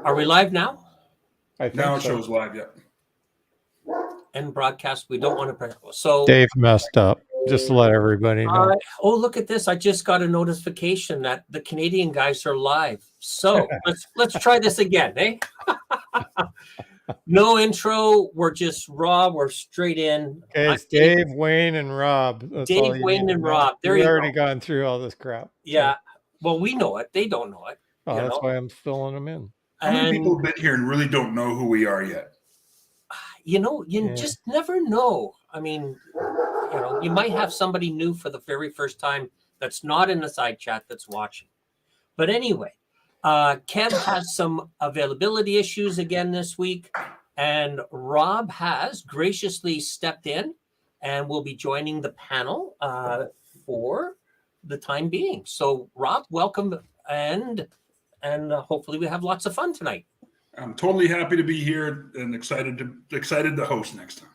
Are we live now? I think Now it so. shows live, yeah. And broadcast. We don't want to. So Dave messed up. Just to let everybody know. oh, look at this! I just got a notification that the Canadian guys are live. So let's try this again, eh? No intro. We're just raw. We're straight in. Okay, it's Dave, Wayne, and Rob. That's all Dave, you Wayne, need to and know. Rob. There We've you already go. gone through all this crap. Yeah. Well, we know it. They don't know it. Oh, you that's know? why I'm filling them in. How many And people have been here and really don't know who we are yet? you Yeah. just never know. I mean, you might have somebody new for the very first time that's not in the side chat that's watching. But anyway, Kev has some availability issues again this week, and Rob has graciously stepped in and will be joining the panel for the time being. So, Rob, welcome, and hopefully we have lots of fun tonight. I'm totally happy to be here and excited to host next time.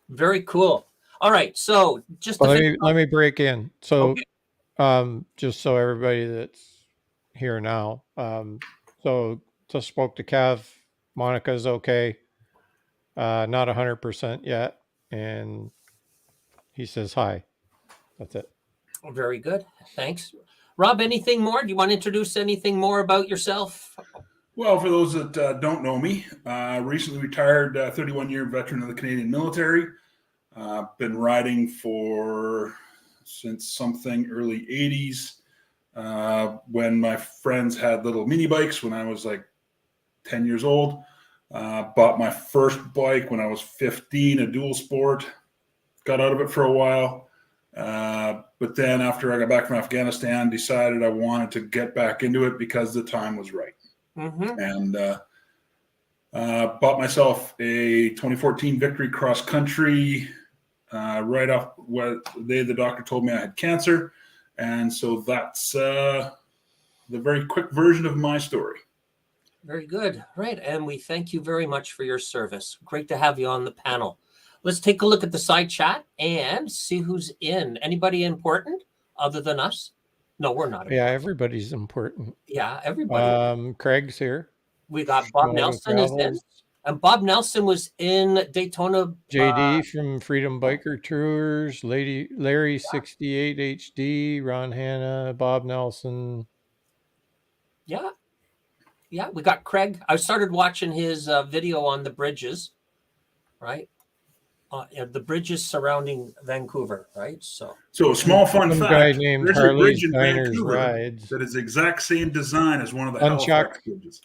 Very cool. All right, so just Well, let me break in. So, Okay. Just so everybody that's here now, so just spoke to Kev. Monica's okay, not 100% yet, and he says hi. That's it. Very good. Thanks. Rob, anything more? Do you want to introduce anything more about yourself? Well, for those that don't know me, recently retired 31-year veteran of the Canadian military. Been riding since something early 80s when my friends had little mini bikes when I was like 10 years old. Bought my first bike when I was 15, a dual sport. Got out of it for a while. But then after I got back from Afghanistan, decided I wanted to get back into it because the time was right. Mm-hmm. And bought myself a 2014 Victory cross country right off what the doctor told me I had cancer. And so that's the very quick version of my story. Very good. Right. And we thank you very much for your service. Great to have you on the panel. Let's take a look at the side chat and see who's in. Anybody important other than us? No, we're not. Yeah, everybody's important. Yeah, everybody. Craig's here. We got Bob Nelson is in. And Bob Nelson was in Daytona. JD from Freedom Biker Tours, Larry 68 HD, Ron Hanna, Bob Nelson. Yeah. Yeah, we got Craig. I started watching his video on the bridges, right? The bridges surrounding Vancouver, right? So a small fun Some fact. guy named There's a Harley's bridge in Diners Vancouver Rides. that is the exact same design as one of the Unchuck. Halifax bridges.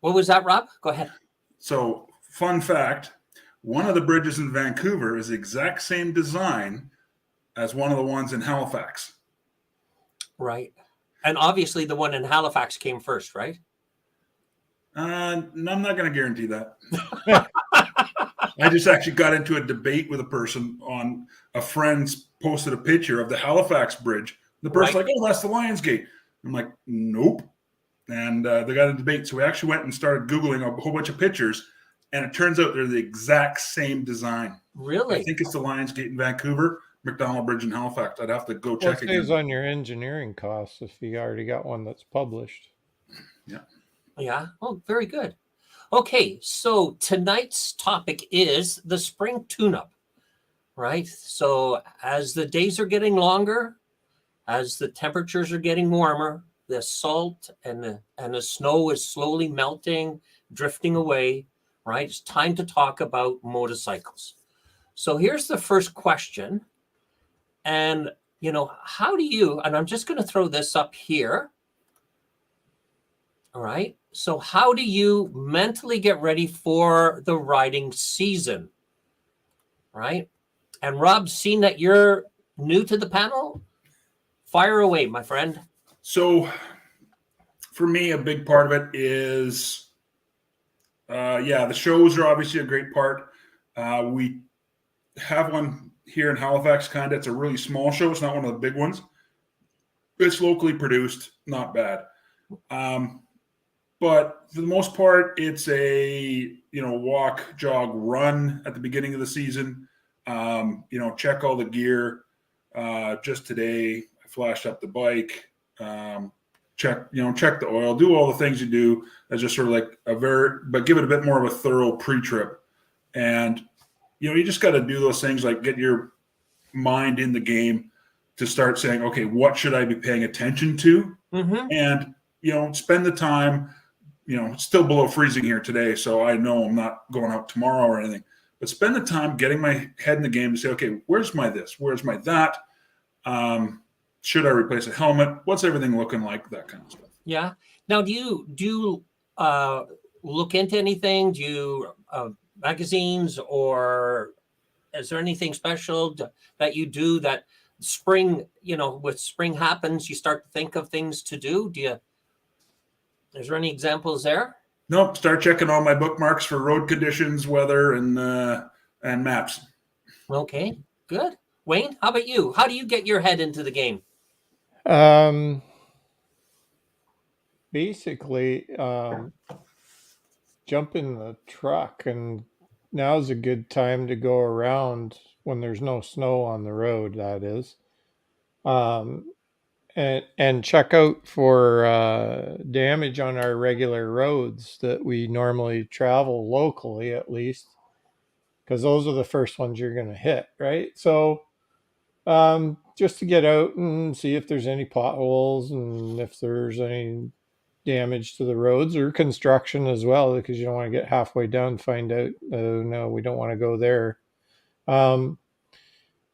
What was that, Rob? Go ahead. So, fun fact, one of the bridges in Vancouver is the exact same design as one of the ones in Halifax. Right. And obviously the one in Halifax came first, right? No, I'm not going to guarantee that. I just actually got into a debate with a person on a friend's posted a picture of the Halifax bridge. The person's like, oh, that's the Lions Gate. I'm like, nope. And they got a debate. So we actually went and started Googling a whole bunch of pictures. And it turns out they're the exact same design. Really? I think it's the Lions Gate in Vancouver, McDonald Bridge in Halifax. I'd have to go check again. It saves on your engineering costs if you already got one that's published. Yeah. Yeah. Oh, very good. Okay, so tonight's topic is the spring tune-up, right? So as the days are getting longer, as the temperatures are getting warmer, the salt and the snow is slowly melting, drifting away, right? It's time to talk about motorcycles. So here's the first question. And, how do you, and I'm just going to throw this up here. All right. So how do you mentally get ready for the riding season? Right. And Rob, seeing that you're new to the panel, fire away, my friend. So for me, a big part of it is, the shows are obviously a great part. We have one here in Halifax, kind of. It's a really small show. It's not one of the big ones. It's locally produced, not bad. But for the most part, it's a, walk, jog, run at the beginning of the season. Check all the gear. Just today, I flashed up the bike, check the oil, do all the things you do as just sort of like but give it a bit more of a thorough pre-trip. And, you just got to do those things like get your mind in the game to start saying, okay, what should I be paying attention to? Mm-hmm. And, spend the time, it's still below freezing here today. So I know I'm not going out tomorrow or anything, but spend the time getting my head in the game to say, okay, where's my this? Where's my that? Should I replace a helmet? What's everything looking like? That kind of stuff. Yeah. Now, do you look into anything? Do you magazines, or is there anything special that you do that spring? With spring happens, you start to think of things to do. Is there any examples there? Nope. Start checking all my bookmarks for road conditions, weather, and maps. Okay, good. Wayne, how about you? How do you get your head into the game? Basically, jump in the truck, and now's a good time to go around when there's no snow on the road, that is. And check out for damage on our regular roads that we normally travel locally, at least, because those are the first ones you're going to hit, right? So just to get out and see if there's any potholes and if there's any damage to the roads or construction as well, because you don't want to get halfway down and find out, oh no, we don't want to go there.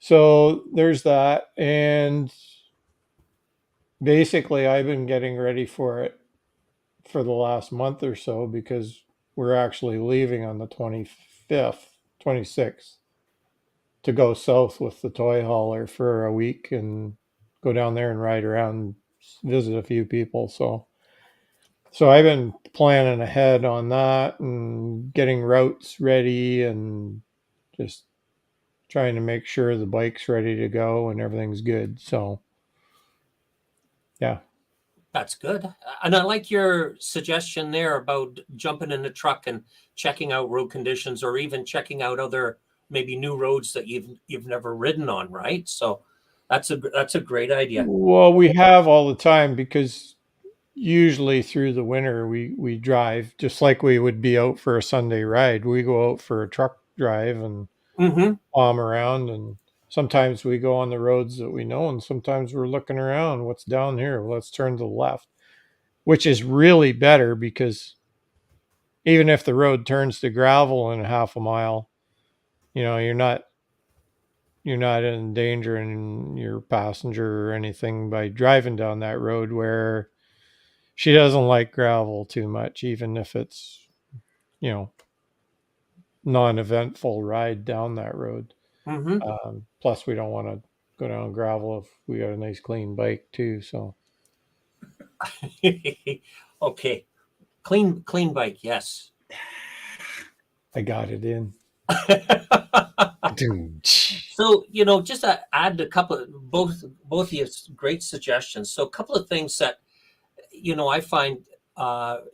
So there's that. And basically I've been getting ready for it for the last month or so, because we're actually leaving on the 26th to go south with the toy hauler for a week and go down there and ride around, visit a few people. So I've been planning ahead on that and getting routes ready and just trying to make sure the bike's ready to go and everything's good. So yeah. That's good. And I like your suggestion there about jumping in the truck and checking out road conditions, or even checking out other maybe new roads that you've never ridden on, right? So that's a great idea. Well, we have all the time, because usually through the winter we drive just like we would be out for a Sunday ride. We go out for a truck drive and palm around, and sometimes we go on the roads that we know, and sometimes we're looking around, what's down here? Well, let's turn to the left, which is really better, because even if the road turns to gravel in half a mile, you're not endangering your passenger or anything by driving down that road, where she doesn't like gravel too much, even if it's, non-eventful ride down that road. Plus, we don't want to go down gravel if we got a nice clean bike too. So, okay, clean bike, yes. I got it in. So, just to add a couple of both of you great suggestions. So a couple of things that I find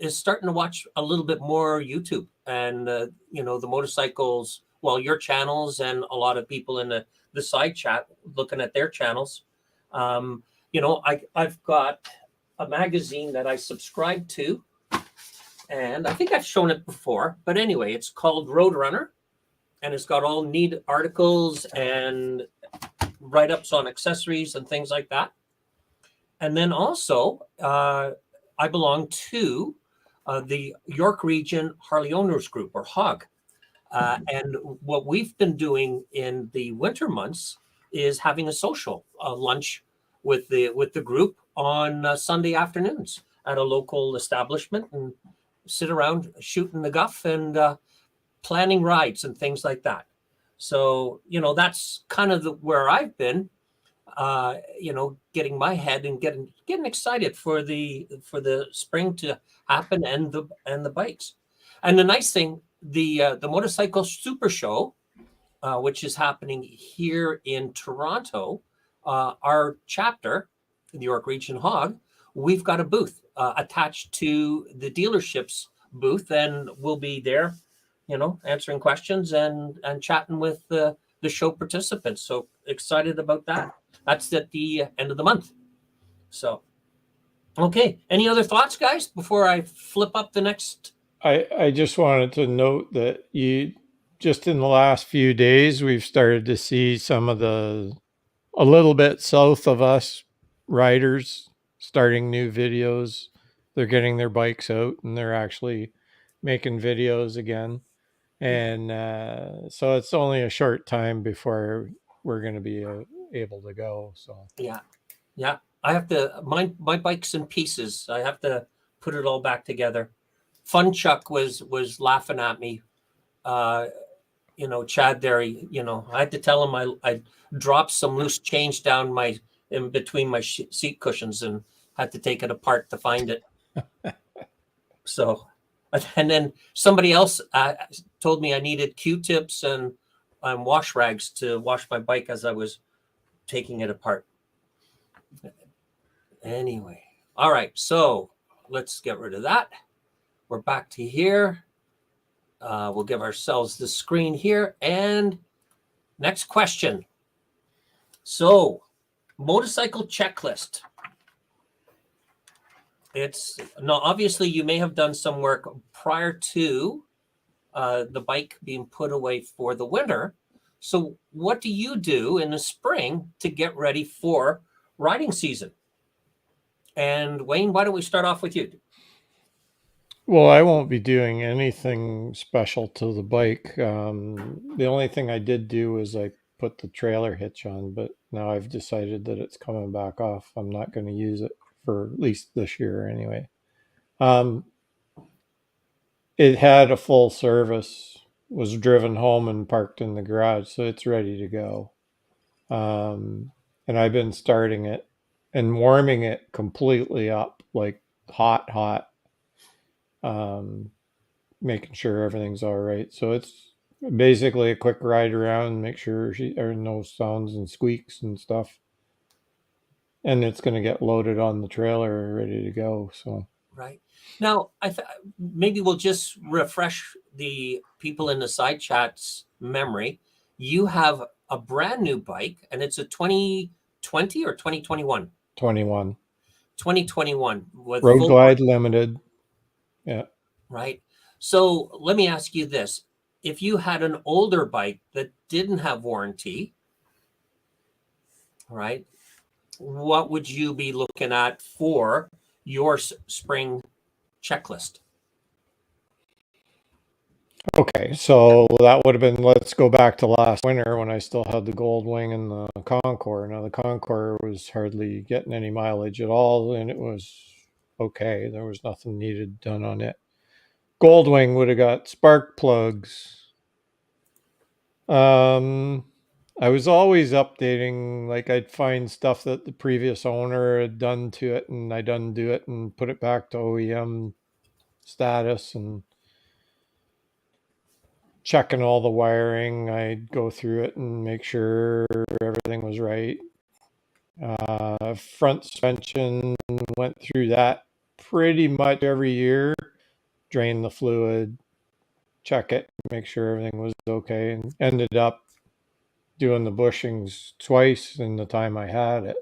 is starting to watch a little bit more YouTube and the motorcycles, your channels, and a lot of people in the side chat looking at their channels. I've got a magazine that I subscribe to, and I think I've shown it before, but anyway, it's called Roadrunner, and it's got all neat articles and write-ups on accessories and things like that. And then also, I belong to the York Region Harley Owners Group, or HOG. And what we've been doing in the winter months is having a social lunch with the group on Sunday afternoons at a local establishment, and sit around shooting the guff and planning rides and things like that. So, that's kind of where I've been, getting my head and getting excited for the spring to happen, and the bikes. And the nice thing, the Motorcycle Super Show, which is happening here in Toronto, our chapter, the York Region HOG, we've got a booth attached to the dealership's booth, and we'll be there, answering questions and chatting with the show participants. So excited about that. That's at the end of the month. So Okay. Any other thoughts, guys, before I flip up the next? I just wanted to note that just in the last few days, we've started to see some of a little bit south of us riders starting new videos. They're getting their bikes out and they're actually making videos again. And so it's only a short time before we're going to be able to go. So Yeah. Yeah. I have to, my bike's in pieces. I have to put it all back together. Fun Chuck was laughing at me. Chad there, I had to tell him I dropped some loose change down in between my seat cushions and had to take it apart to find it. So, and then somebody else told me I needed Q-tips and wash rags to wash my bike as I was taking it apart. Anyway, all right, so let's get rid of that. We're back to here. We'll give ourselves the screen here. And next question. So, motorcycle checklist. It's now obviously you may have done some work prior to the bike being put away for the winter. So, what do you do in the spring to get ready for riding season? And Wayne, why don't we start off with you? well, I won't be doing anything special to the bike. The only thing I did do was I put the trailer hitch on, but now I've decided that it's coming back off. I'm not going to use it for at least this year anyway. Um, it had a full service, was driven home and parked in the garage, so it's ready to go. And I've been starting it and warming it completely up, like hot, making sure everything's all right. So it's basically a quick ride around, make sure there are no sounds and squeaks and stuff. And it's going to get loaded on the trailer, ready to go. So Right. Now, maybe we'll just refresh the people in the side chats memory. You have a brand new bike, and it's a 2020 or 2021? 21 2021 with Road full Glide Limited. Yeah. right. So let me ask you this: if you had an older bike that didn't have warranty, right, what would you be looking at for your spring checklist? Okay, so that would have been, let's go back to last winter when I still had the Gold Wing and the Concord. Now, the Concord was hardly getting any mileage at all, and it was okay. There was nothing needed done on it. Gold Wing would have got spark plugs. I was always updating, like I'd find stuff that the previous owner had done to it, and I'd undo it and put it back to OEM status and checking all the wiring. I'd go through it and make sure everything was right. Front suspension, went through that pretty much every year. Drain the fluid, check it, make sure everything was okay, and ended up doing the bushings twice in the time I had it.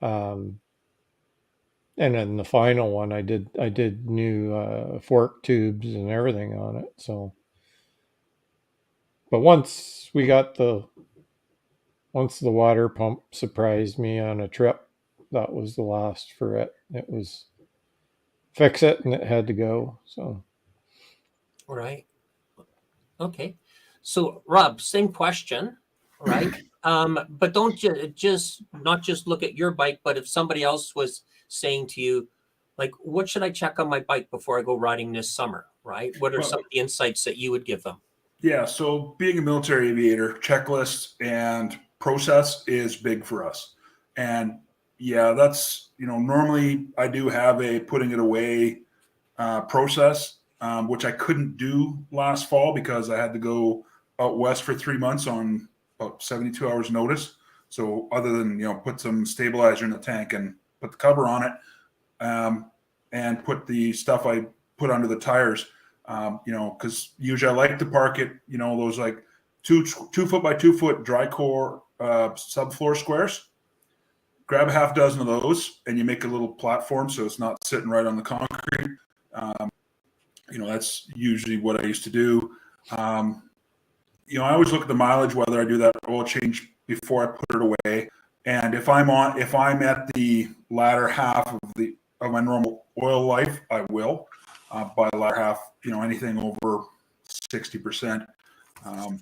And then the final one, I did new fork tubes and everything on it. So, but once the water pump surprised me on a trip, that was the last for it. It was fix it and it had to go. So, All right. Okay. So, Rob, same question, right? But don't just not just look at your bike, but if somebody else was saying to you, like, what should I check on my bike before I go riding this summer, right? What are some of the insights that you would give them? Yeah, so being a military aviator, checklist and process is big for us. And yeah, that's, normally I do have a putting it away process, which I couldn't do last fall because I had to go out west for 3 months on about 72 hours notice. So other than, put some stabilizer in the tank and put the cover on it, and put the stuff I put under the tires, because usually I like to park it, those like 2 foot by 2 foot dry core subfloor squares. grab a half dozen of those, and you make a little platform so it's not sitting right on the concrete. That's usually what I used to do. I always look at the mileage, whether I do that oil change before I put it away. And if I'm at the latter half of my normal oil life, I will. By the latter half, anything over 60%, I'll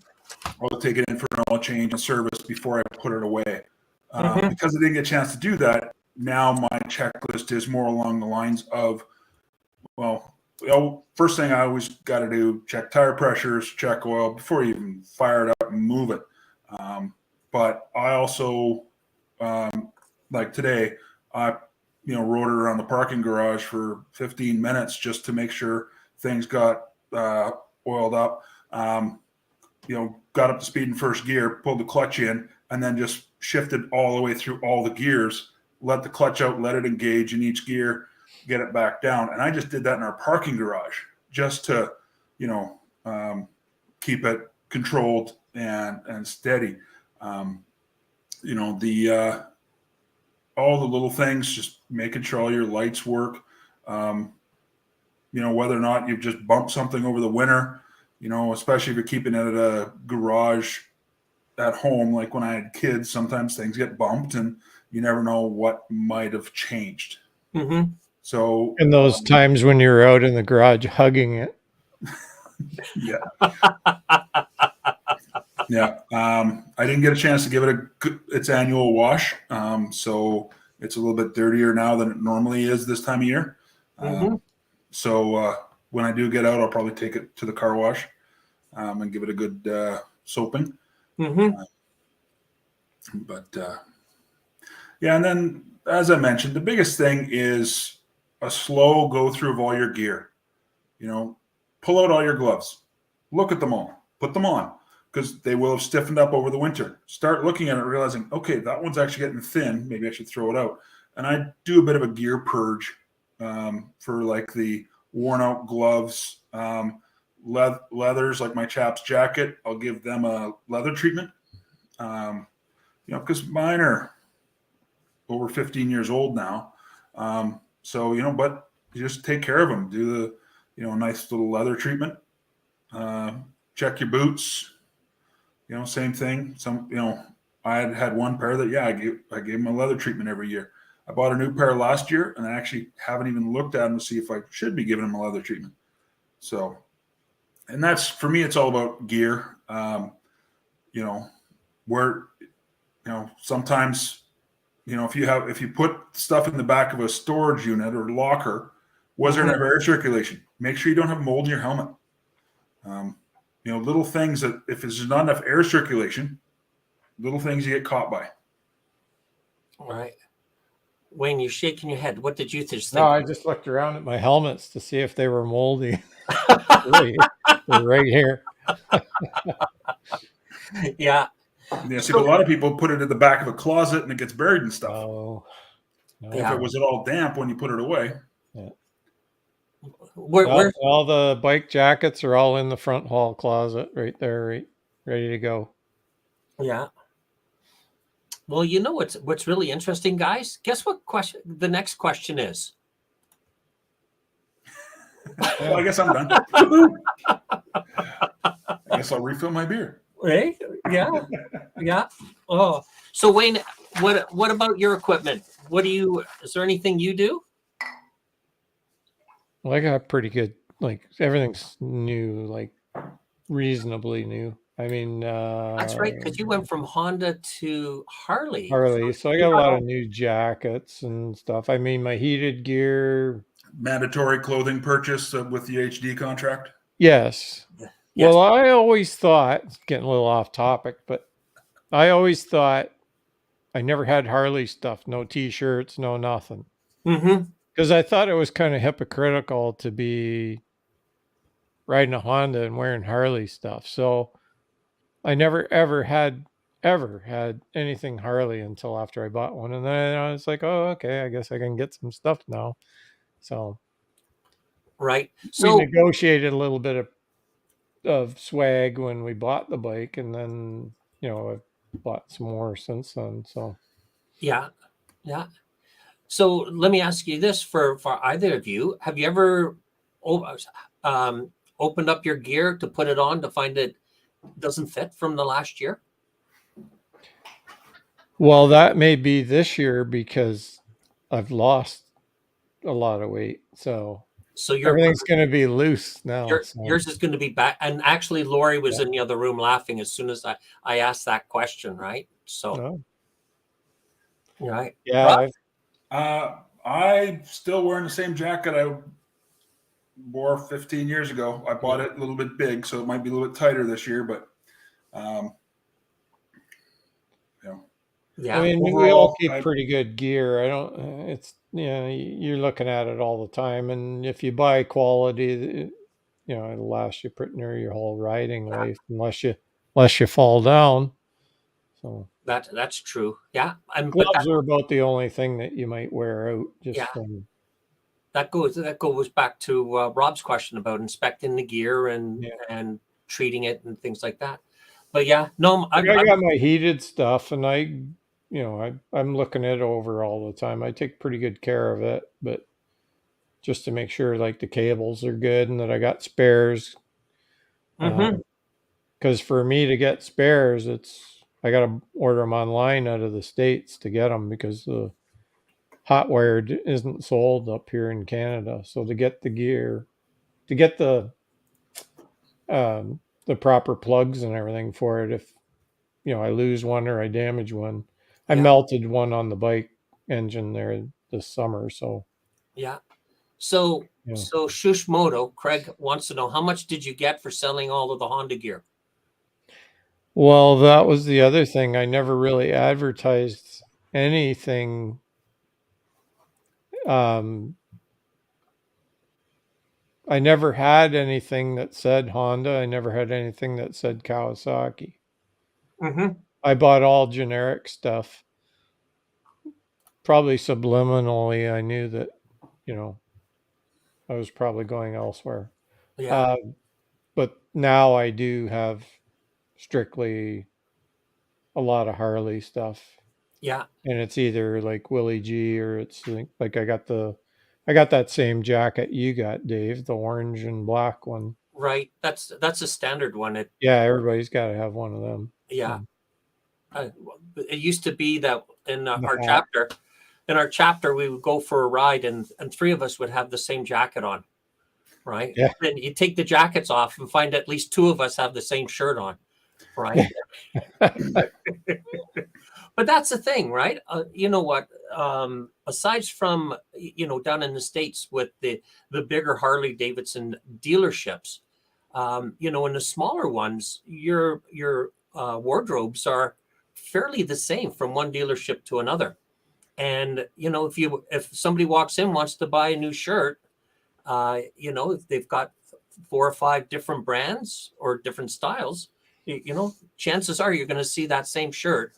take it in for an oil change and service before I put it away. Because I didn't get a chance to do that, now my checklist is more along the lines of, first thing I always got to do, check tire pressures, check oil before you even fire it up and move it. But I also, like today, I rode it around the parking garage for 15 minutes just to make sure things got oiled up. Got up to speed in first gear, pulled the clutch in, and then just shifted all the way through all the gears, let the clutch out, let it engage in each gear, get it back down. And I just did that in our parking garage just to, keep it controlled and steady. All the little things, just making sure all your lights work. Whether or not you've just bumped something over the winter, especially if you're keeping it at a garage at home. Like when I had kids, sometimes things get bumped and you never know what might have changed. Mm-hmm. So in those times when you're out in the garage hugging it. Yeah. Yeah. I didn't get a chance to give it its annual wash. So it's a little bit dirtier now than it normally is this time of year. So when I do get out, I'll probably take it to the car wash and give it a good soaping. And then, as I mentioned, the biggest thing is a slow go through of all your gear. Pull out all your gloves, look at them all, put them on, because they will have stiffened up over the winter. Start looking at it, realizing, okay, that one's actually getting thin. Maybe I should throw it out. And I do a bit of a gear purge for like the worn out gloves, leathers, like my chap's jacket. I'll give them a leather treatment, because mine are over 15 years old now. But you just take care of them. Do the, nice little leather treatment. Check your boots. Same thing. I had one pair that, I gave them a leather treatment every year. I bought a new pair last year, and I actually haven't even looked at them to see if I should be giving them a leather treatment. So, and that's, for me, it's all about gear. Sometimes, if you put stuff in the back of a storage unit or locker, was there enough air circulation? Make sure you don't have mold in your helmet. Little things that, if there's not enough air circulation, little things you get caught by. All right. Wayne, you're shaking your head. What did you think? No, I just looked around at my helmets to see if they were moldy. They're right here. Yeah. See, but a lot of people put it in the back of a closet and it gets buried and stuff. Oh, no. If it was at all damp when you put it away. Yeah. Where all the bike jackets are all in the front hall closet right there, ready to go. Yeah. Well, what's really interesting, guys? Guess what question the next question is? Well, I guess I'm done. I guess I'll refill my beer. Right? Yeah. Yeah. Oh, so Wayne, what about your equipment? Is there anything you do? Well, I got pretty good, like everything's new, like reasonably new. I mean, That's right, because you went from Honda to Harley. So I got a lot of new jackets and stuff. I mean, my heated gear. Mandatory clothing purchase with the HD contract? Yes. Well, I always thought, getting a little off topic, but I always thought I never had Harley stuff, no T-shirts, no nothing. Because I thought it was kind of hypocritical to be riding a Honda and wearing Harley stuff. So I never, ever had anything Harley until after I bought one. And then I was like, oh, okay, I guess I can get some stuff now. So right. So we negotiated a little bit of swag when we bought the bike, and then I've bought some more since then. So yeah. Yeah. So let me ask you this for either of you. Have you ever opened up your gear to put it on to find it doesn't fit from the last year? Well, that may be this year because I've lost a lot of weight. So So everything's going to be loose now. So yours is going to be back. And actually, Lori was yeah. in the other room laughing as soon as I asked that question, right? So, No. right. Yeah. I'm still wearing the same jacket I wore 15 years ago. I bought it a little bit big, so it might be a little bit tighter this year, but you know, Yeah. I mean, we all overall, keep pretty good gear. I don't, it's, you're looking at it all the time. And if you buy quality, it'll last you pretty near your whole riding life unless you fall down. So That's true. Yeah. But gloves are about the only thing that you might wear out just yeah, from, that goes back to Rob's question about inspecting the gear and treating it and things like that. But yeah, no, like I got my heated stuff and I'm looking it over all the time. I take pretty good care of it, but just to make sure like the cables are good and that I got spares. Mhm. Because for me to get spares, I got to order them online out of the States to get them because the hot wire isn't sold up here in Canada. So to get the gear, to get the proper plugs and everything for it, if I lose one or I damage one, I Yeah. melted one on the bike engine there this summer. So Yeah. So yeah. so Shushmoto, Craig wants to know, how much did you get for selling all of the Honda gear? Well, that was the other thing. I never really advertised anything. I never had anything that said Honda. I never had anything that said Kawasaki. Mm-hmm. I bought all generic stuff. Probably subliminally, I knew that, I was probably going elsewhere. Yeah. Uh, but now I do have strictly a lot of Harley stuff. Yeah. And it's either like Willie G or it's like I got that same jacket you got, Dave, the orange and black one. Right. That's a standard one. Yeah, everybody's got to have one of them. Yeah. It used to be that in The our hat. chapter, we would go for a ride and three of us would have the same jacket on, right? Yeah. Then you take the jackets off and find at least two of us have the same shirt on, right? But that's the thing, right? You know what? Aside from down in the States with the bigger Harley Davidson dealerships, in the smaller ones, your wardrobes are fairly the same from one dealership to another. And if somebody walks in wants to buy a new shirt, if they've got 4 or 5 different brands or different styles, chances are you're going to see that same shirt,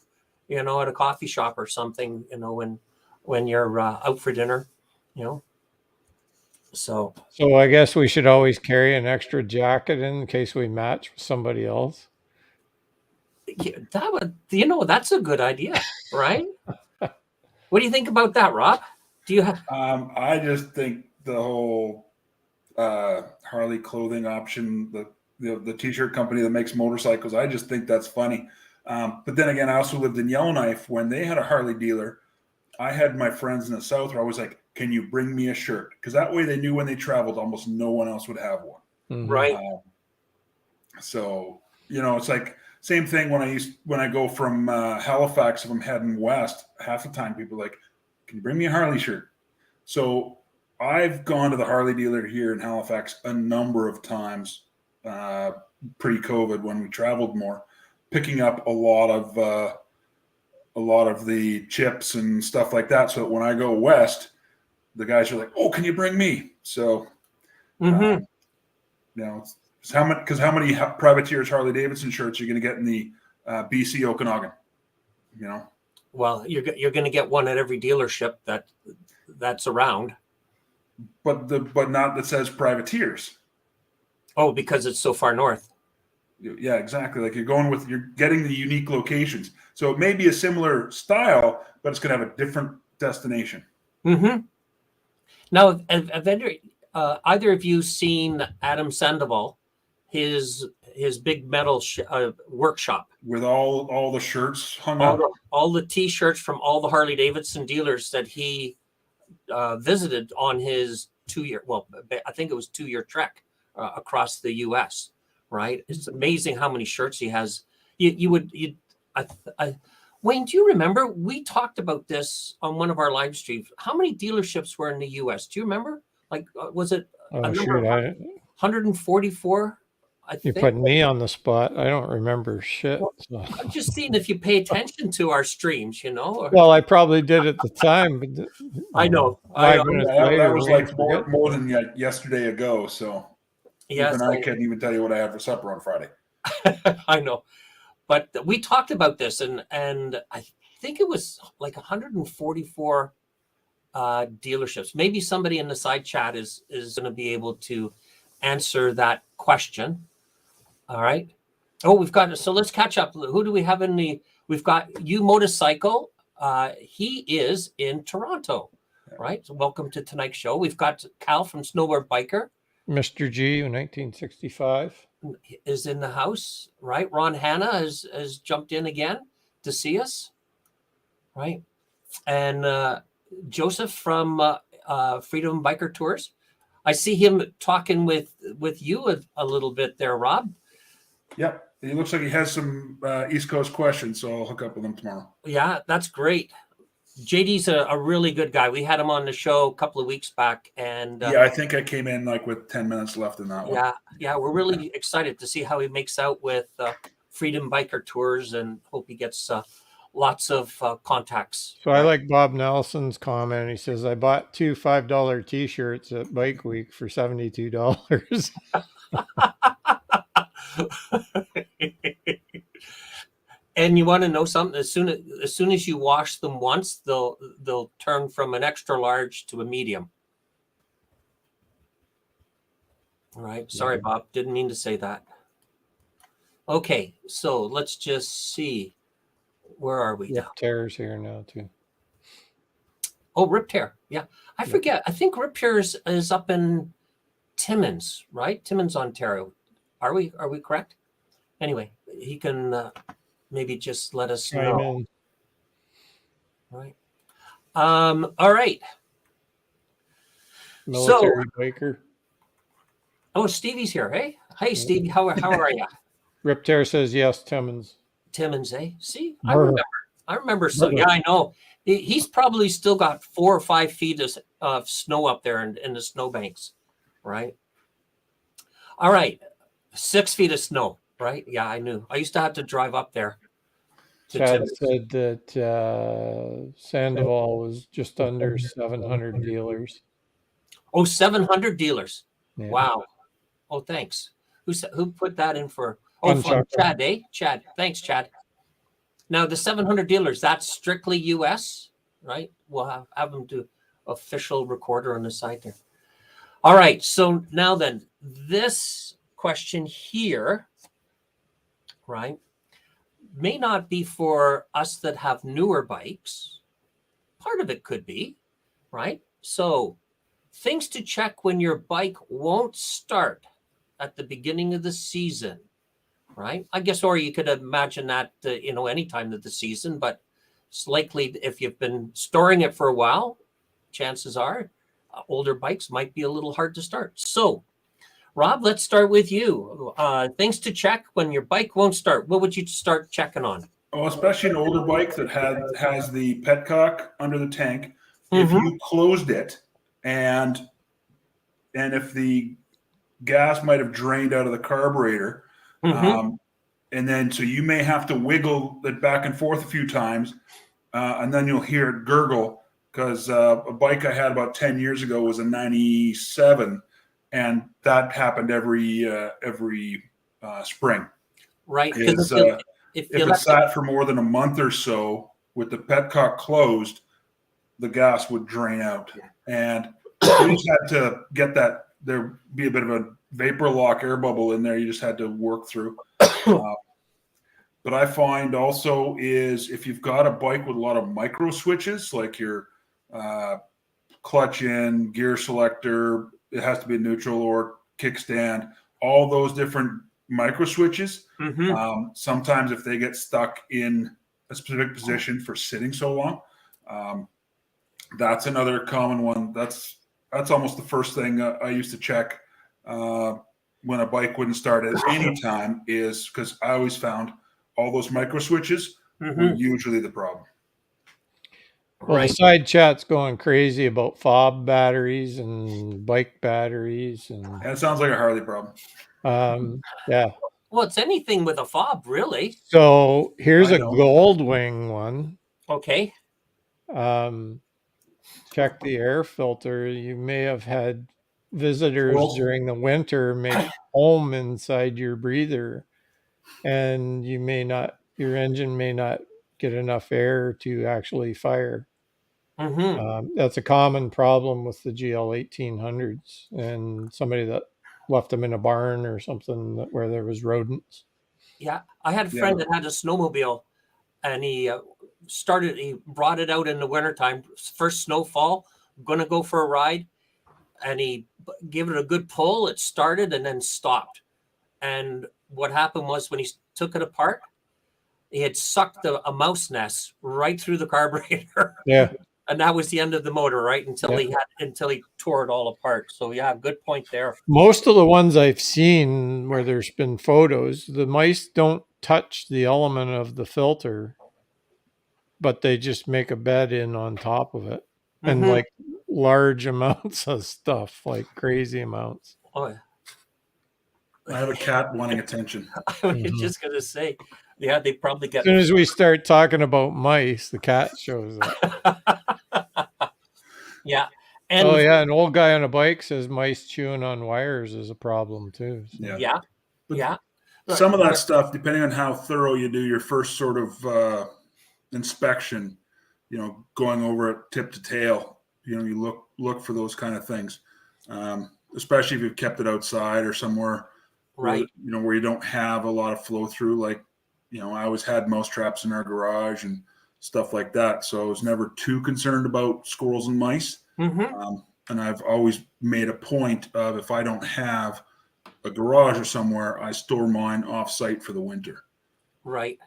at a coffee shop or something, when you're out for dinner, So I guess we should always carry an extra jacket in case we match with somebody else. yeah, that's a good idea, right? What do you think about that, Rob? Do you have? I just think the whole Harley clothing option, the t-shirt company that makes motorcycles, I just think that's funny. But then again, I also lived in Yellowknife when they had a Harley dealer. I had my friends in the South where I was like, can you bring me a shirt? Because that way they knew when they traveled, almost no one else would have one. Mm-hmm. Right. So, it's like same thing when I go from Halifax, if I'm heading west, half the time people are like, can you bring me a Harley shirt? So I've gone to the Harley dealer here in Halifax a number of times pre-COVID when we traveled more, picking up a lot of the chips and stuff like that. So that when I go west, the guys are like, "Oh, can you bring me?" So, Mm-hmm. how many privateers Harley Davidson shirts are you going to get in the BC Okanagan? Well, you're going to get one at every dealership that's around. But not that says privateers. Oh, because it's so far north. Yeah, exactly. Like you're getting the unique locations. So it may be a similar style, but it's going to have a different destination. Mm-hmm. Now, either of you seen Adam Sandoval, his big metal workshop With all the shirts hung up? All the T-shirts from all the Harley Davidson dealers that he visited on his 2-year, I think it was 2-year trek across the U.S., right? It's amazing how many shirts he has. Wayne, do you remember we talked about this on one of our live streams? How many dealerships were in the U.S.? Do you remember? Like, was it Oh, shoot. 144? I You think. put me on the spot. I don't remember shit. Well, So. I'm just seeing if you pay attention to our streams, Well, I probably did at the time, but I know. 5 minutes later, that was like forget. more than yesterday ago. So yes, even I couldn't even tell you what I had for supper on Friday. I know. But we talked about this, and I think it was like 144 dealerships. Maybe somebody in the side chat is going to be able to answer that question. All right. Oh, so let's catch up. Who do we have we've got you Motorcycle. He is in Toronto, right? So welcome to tonight's show. We've got Cal from Snowboard Biker. Mr. G, 1965. Is in the house, right? Ron Hanna has jumped in again to see us, right? And Joseph from Freedom Biker Tours. I see him talking with you a little bit there, Rob. Yep. He looks like he has some East Coast questions, so I'll hook up with him tomorrow. Yeah, that's great. JD's a really good guy. We had him on the show a couple of weeks back, and yeah, I think I came in like with 10 minutes left in that one. Yeah, we're really excited to see how he makes out with Freedom Biker Tours, and hope he gets lots of contacts. So I like Bob Nelson's comment. He says, I bought 2 $5 T-shirts at Bike Week for $72. And you want to know something? As soon as you wash them once, they'll turn from an extra large to a medium. All right. Sorry, Bob. Didn't mean to say that. Okay, so let's just see. Where are we now? Rip Tear's here now too. Oh, Rip Tear. Yeah, I forget. I think Rip Tear is up in Timmins, right? Timmins, Ontario. Are we correct? Anyway, he can maybe just let us know. Right. All right. Military biker. Oh, Stevie's here. Hey, Stevie. How are you? Rip Tear says yes, Timmins. Timmins, eh? See, I remember. So yeah, I know. He's probably still got 4 or 5 feet of snow up there in the snowbanks, right? All right, 6 feet of snow, right? Yeah, I knew. I used to have to drive up there. Chad said that Sandoval was just under 700 dealers. Oh, 700 dealers. Yeah. Wow. Oh, thanks. Who put that in for? Oh, from Chad, eh? Chad. Thanks, Chad. Now, the 700 dealers, that's strictly U.S., right? We'll have them do official recorder on the side there. All right. So now then, this question here, right, may not be for us that have newer bikes. Part of it could be, right? So things to check when your bike won't start at the beginning of the season, right? I guess, or you could imagine that, any time of the season, but it's likely if you've been storing it for a while, chances are older bikes might be a little hard to start. So, Rob, let's start with you. Things to check when your bike won't start. What would you start checking on? Oh, especially an older bike that has the petcock under the tank. If you closed it and if the gas might have drained out of the carburetor, and then so you may have to wiggle it back and forth a few times, and then you'll hear it gurgle, because a bike I had about 10 years ago was a 97, and that happened every spring. Right. If it sat for more than a month or so with the petcock closed, the gas would drain out. And we just had to get that. There'd be a bit of a vapor lock air bubble in there. You just had to work through. But I find also is if you've got a bike with a lot of micro switches, like your clutch in, gear selector. It has to be neutral or kickstand. All those different micro switches. Mm-hmm. Sometimes if they get stuck in a specific position for sitting so long, that's another common one. That's almost the first thing I used to check when a bike wouldn't start at any time, is because I always found all those micro switches were usually the problem. Well, the side chat's going crazy about fob batteries and bike batteries, and That sounds like a Harley problem. Yeah. Well, it's anything with a fob, really. So here's a gold wing one. Okay. Check the air filter. You may have had visitors during the winter make foam inside your breather, and your engine may not get enough air to actually fire. That's a common problem with the GL 1800s, and somebody that left them in a barn or something where there was rodents. Yeah, I had a friend that had a snowmobile, and he brought it out in the wintertime, first snowfall, going to go for a ride, and he gave it a good pull. It started and then stopped. And what happened was, when he took it apart, he had sucked a mouse nest right through the carburetor. Yeah. And that was the end of the motor, right? Until he tore it all apart. So yeah, good point there. Most of the ones I've seen where there's been photos, the mice don't touch the element of the filter, but they just make a bed in on top of it. And like large amounts of stuff, like crazy amounts. Oh, yeah. I have a cat wanting attention. I was just going to say, yeah, they probably get. As soon as we start talking about mice, the cat shows up. Yeah. And an old guy on a bike says mice chewing on wires is a problem too. So. Yeah. Some of that stuff, depending on how thorough you do your first sort of inspection, going over it tip to tail, you look for those kind of things, especially if you've kept it outside or somewhere, right? Where you don't have a lot of flow through. Like, I always had mouse traps in our garage and stuff like that, so I was never too concerned about squirrels and mice. And I've always made a point of, if I don't have a garage or somewhere, I store mine off site for the winter. Right.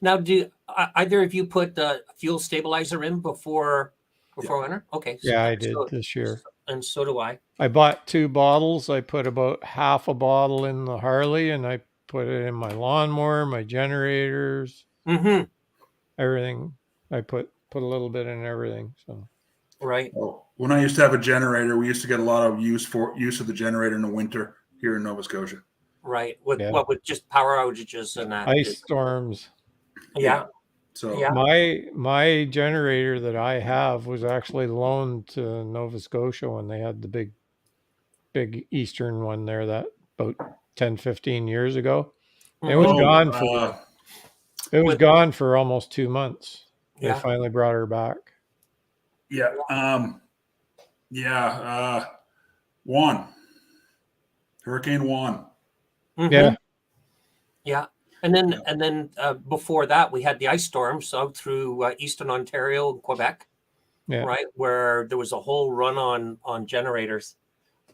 Now, do either of you put the fuel stabilizer in before winter? Okay. Yeah, I did this year. And so do I. I bought 2 bottles. I put about half a bottle in the Harley, and I put it in my lawnmower, my generators, everything. I put a little bit in everything. So. Right. Well, when I used to have a generator, we used to get a lot of use of the generator in the winter here in Nova Scotia. Right. With just power outages and that. Ice storms. Yeah. So my generator that I have was actually loaned to Nova Scotia when they had the big eastern one there, that about 10, 15 years ago. It was gone for almost 2 months. They finally brought her back. Juan. Hurricane Juan. Yeah. And then before that, we had the ice storms out through eastern Ontario and Quebec, right, where there was a whole run on generators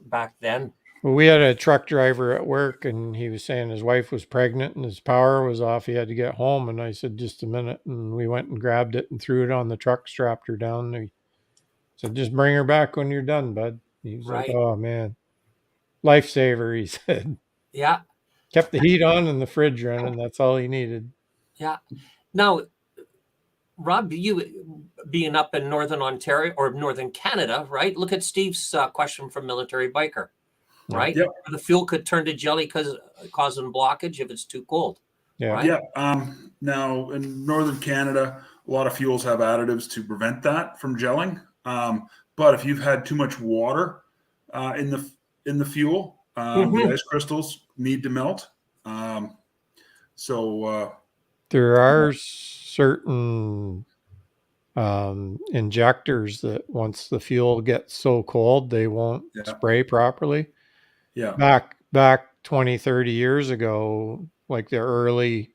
back then. Well, we had a truck driver at work, and he was saying his wife was pregnant and his power was off. He had to get home, and I said, just a minute. And we went and grabbed it and threw it on the truck, strapped her down. And he said, just bring her back when you're done, bud. He was like, oh, man. Lifesaver, he said. Yeah. Kept the heat on and the fridge running. That's all he needed. Yeah. Now, Rob, you being up in Northern Ontario or Northern Canada, right? Look at Steve's question from Military Biker, right? Yep. The fuel could turn to jelly causing blockage if it's too cold. Yeah. Right? Yeah. Now, in Northern Canada, a lot of fuels have additives to prevent that from gelling. But if you've had too much water in the fuel, the ice crystals need to melt. There are certain injectors that once the fuel gets so cold, they won't spray properly. Yeah. Back 20, 30 years ago, like the early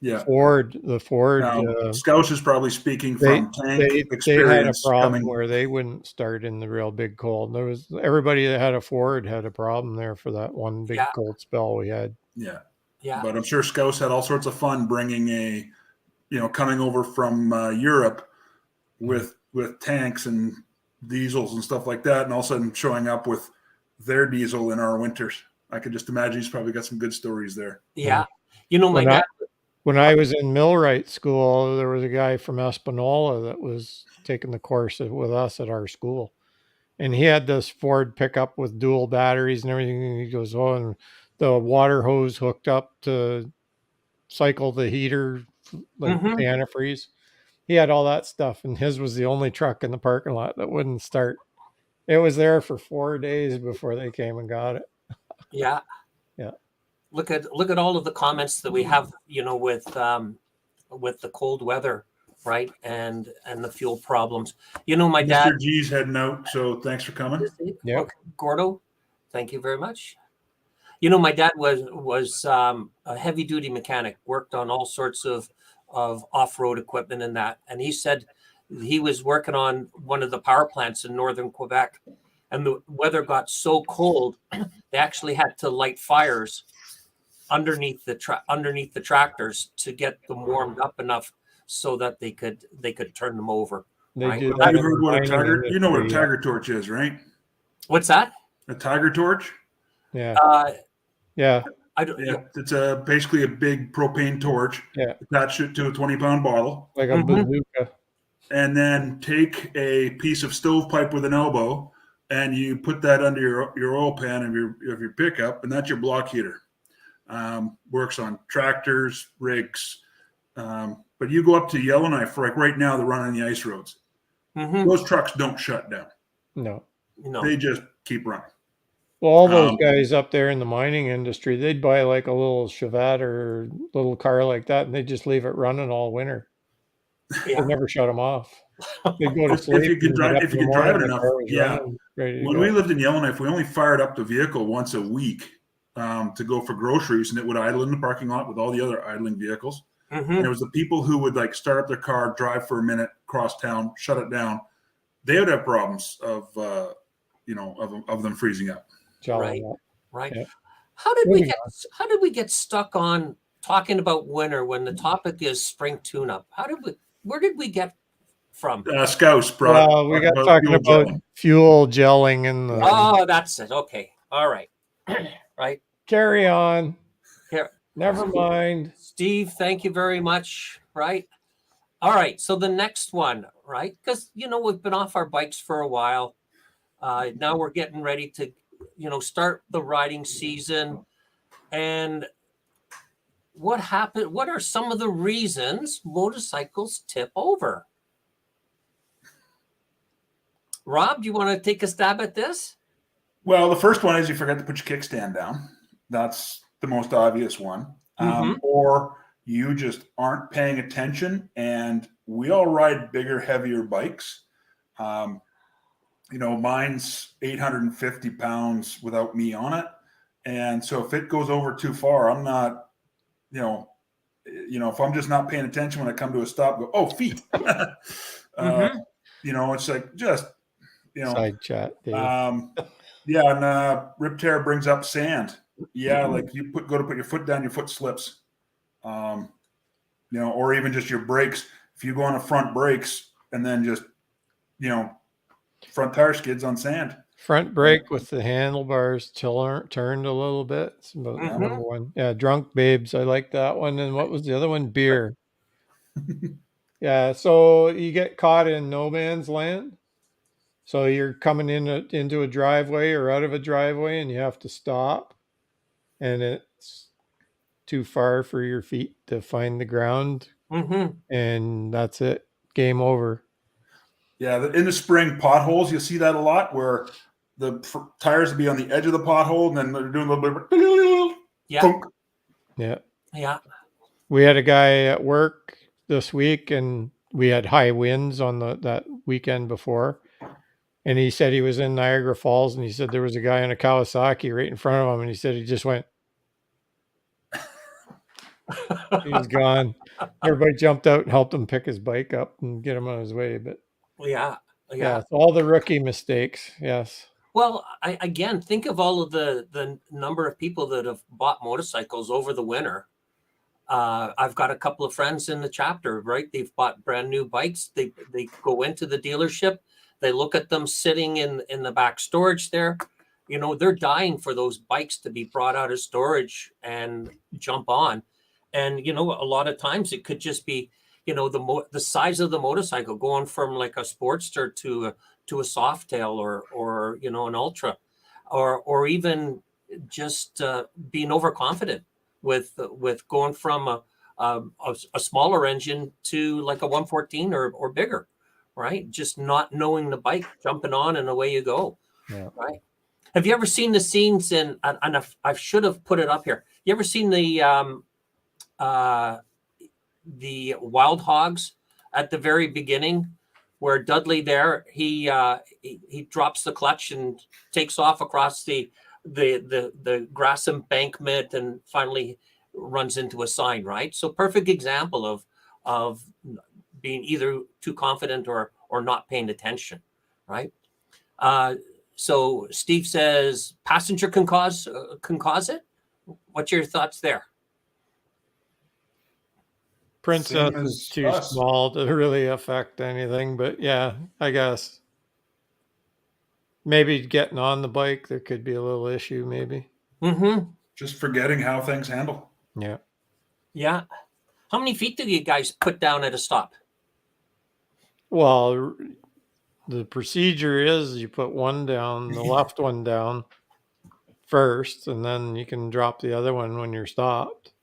Yeah. The Ford. Now, Scouse is probably speaking They from tank they had a experience problem coming. where they wouldn't start in the real big cold. There was everybody that had a Ford had a problem there for that one big Yeah. cold spell we had. Yeah. Yeah. But I'm sure Scouse had all sorts of fun bringing coming over from Europe with tanks and diesels and stuff like that, and all of a sudden showing up with their diesel in our winters. I could just imagine he's probably got some good stories there. Yeah. You know, my When dad. When I was in millwright school, there was a guy from Espanola that was taking the course with us at our school. And he had this Ford pickup with dual batteries and everything. And he goes, oh, and the water hose hooked up to cycle the heater, like Mhm. the antifreeze. He had all that stuff. And his was the only truck in the parking lot that wouldn't start. It was there for 4 days before they came and got it. Yeah. Yeah. Look at all of the comments that we have, with the cold weather, right? And the fuel problems. My dad. Mr. G's heading out, so thanks for coming. Yep. Okay, Gordo, thank you very much. My dad was a heavy duty mechanic, worked on all sorts of off-road equipment and that. And he said he was working on one of the power plants in northern Quebec, and the weather got so cold they actually had to light fires underneath the tractors to get them warmed up enough so that they could turn them over. They Right? do Have that you in heard the what a mining tiger? You know what a industry, tiger torch is, right? What's that? A tiger torch? Yeah. Uh, Yeah. I don't. Yeah, it's basically a big propane torch. Yeah. Attach it to a 20-pound bottle, Like a Mhm. bazooka. and then take a piece of stovepipe with an elbow, and you put that under your oil pan of your pickup, and that's your block heater. Works on tractors, rigs, but you go up to Yellowknife, like right now, they're running the ice roads. Mhm. Those trucks don't shut down; No. No. they just keep running. Well, all those Um, guys up there in the mining industry, they'd buy like a little Chevette or little car like that, and they'd just leave it running all winter. Yeah. They never shut them off. They'd go to if sleep you can and get drive, up if in you the can drive morning, it the enough, car was yeah. running, ready to When go. we lived in Yellowknife, we only fired up the vehicle once a week to go for groceries, and it would idle in the parking lot with all the other idling vehicles. And it Mhm. was the people who would like start up their car, drive for a minute, cross town, shut it down. They would have problems of them freezing up. Jolly Right. up. Right. Yeah. How did Moving on. we get stuck on talking about winter when the topic is spring tune-up? Where did we get from? Scouse Well, we talked got about talking fuel about gelling. fuel gelling and the Oh, that's it. Okay. All right. Right. carry on. Here. Never mind. Steve, thank you very much. Right. All right. So the next one, right? Because we've been off our bikes for a while. Now we're getting ready to, start the riding season. And what happened? What are some of the reasons motorcycles tip over? Rob, do you want to take a stab at this? Well, the first one is you forget to put your kickstand down. That's the most obvious one. Mhm. Or you just aren't paying attention. And we all ride bigger, heavier bikes. Mine's 850 pounds without me on it. And so if it goes over too far, I'm not, if I'm just not paying attention when I come to a stop, go, oh, feet. Mhm. It's like just, Side chat, Dave. yeah. And rip tear brings up sand. Yeah. Like you go to put your foot down, your foot slips. Or even just your brakes. If you go on the front brakes and then just, front tire skids on sand. Front brake with the handlebars turned a little bit. It's about Mhm. number one. Yeah, drunk babes. I like that one. And what was the other one? Beer. Yeah. So you get caught in no man's land. So you're coming into a driveway or out of a driveway, and you have to stop, and it's too far for your feet to find the ground, Mhm. and that's it. Game over. Yeah, in the spring, potholes, you'll see that a lot where the tires will be on the edge of the pothole and then they're doing a little bit of Yeah. thunk. Yeah. Yeah. We had a guy at work this week, and we had high winds on that weekend before. And he said he was in Niagara Falls, and he said there was a guy on a Kawasaki right in front of him, and he said he just went. He was gone. Everybody jumped out and helped him pick his bike up and get him on his way. But Yeah, yeah, yeah. it's all the rookie mistakes. Yes. Well, again, think of all of the number of people that have bought motorcycles over the winter. I've got a couple of friends in the chapter, right? They've bought brand new bikes. They go into the dealership. They look at them sitting in the back storage there. You know, they're dying for those bikes to be brought out of storage and jump on. And, you know, a lot of times it could just be, you know, the size of the motorcycle going from like a Sportster to a Softail or, you know, an Ultra, or even just being overconfident with going from a smaller engine to like a 114 or bigger, right? Just not knowing the bike, jumping on, and away you go. Yeah. Right. Have you ever seen the scenes in? And I should have put it up here. You ever seen the Wild Hogs at the very beginning, where Dudley there he drops the clutch and takes off across the grass embankment and finally runs into a sign, right? So perfect example of being either too confident or not paying attention, right? So Steve says passenger can cause it. What's your thoughts there? Princess Same as is too us. small to really affect anything, but yeah, I guess maybe getting on the bike there could be a little issue. Maybe. Mm-hmm. Just forgetting how things handle. Yeah. Yeah. How many feet do you guys put down at a stop? Well, the procedure is you put one down, the left one down first, and then you can drop the other one when you're stopped.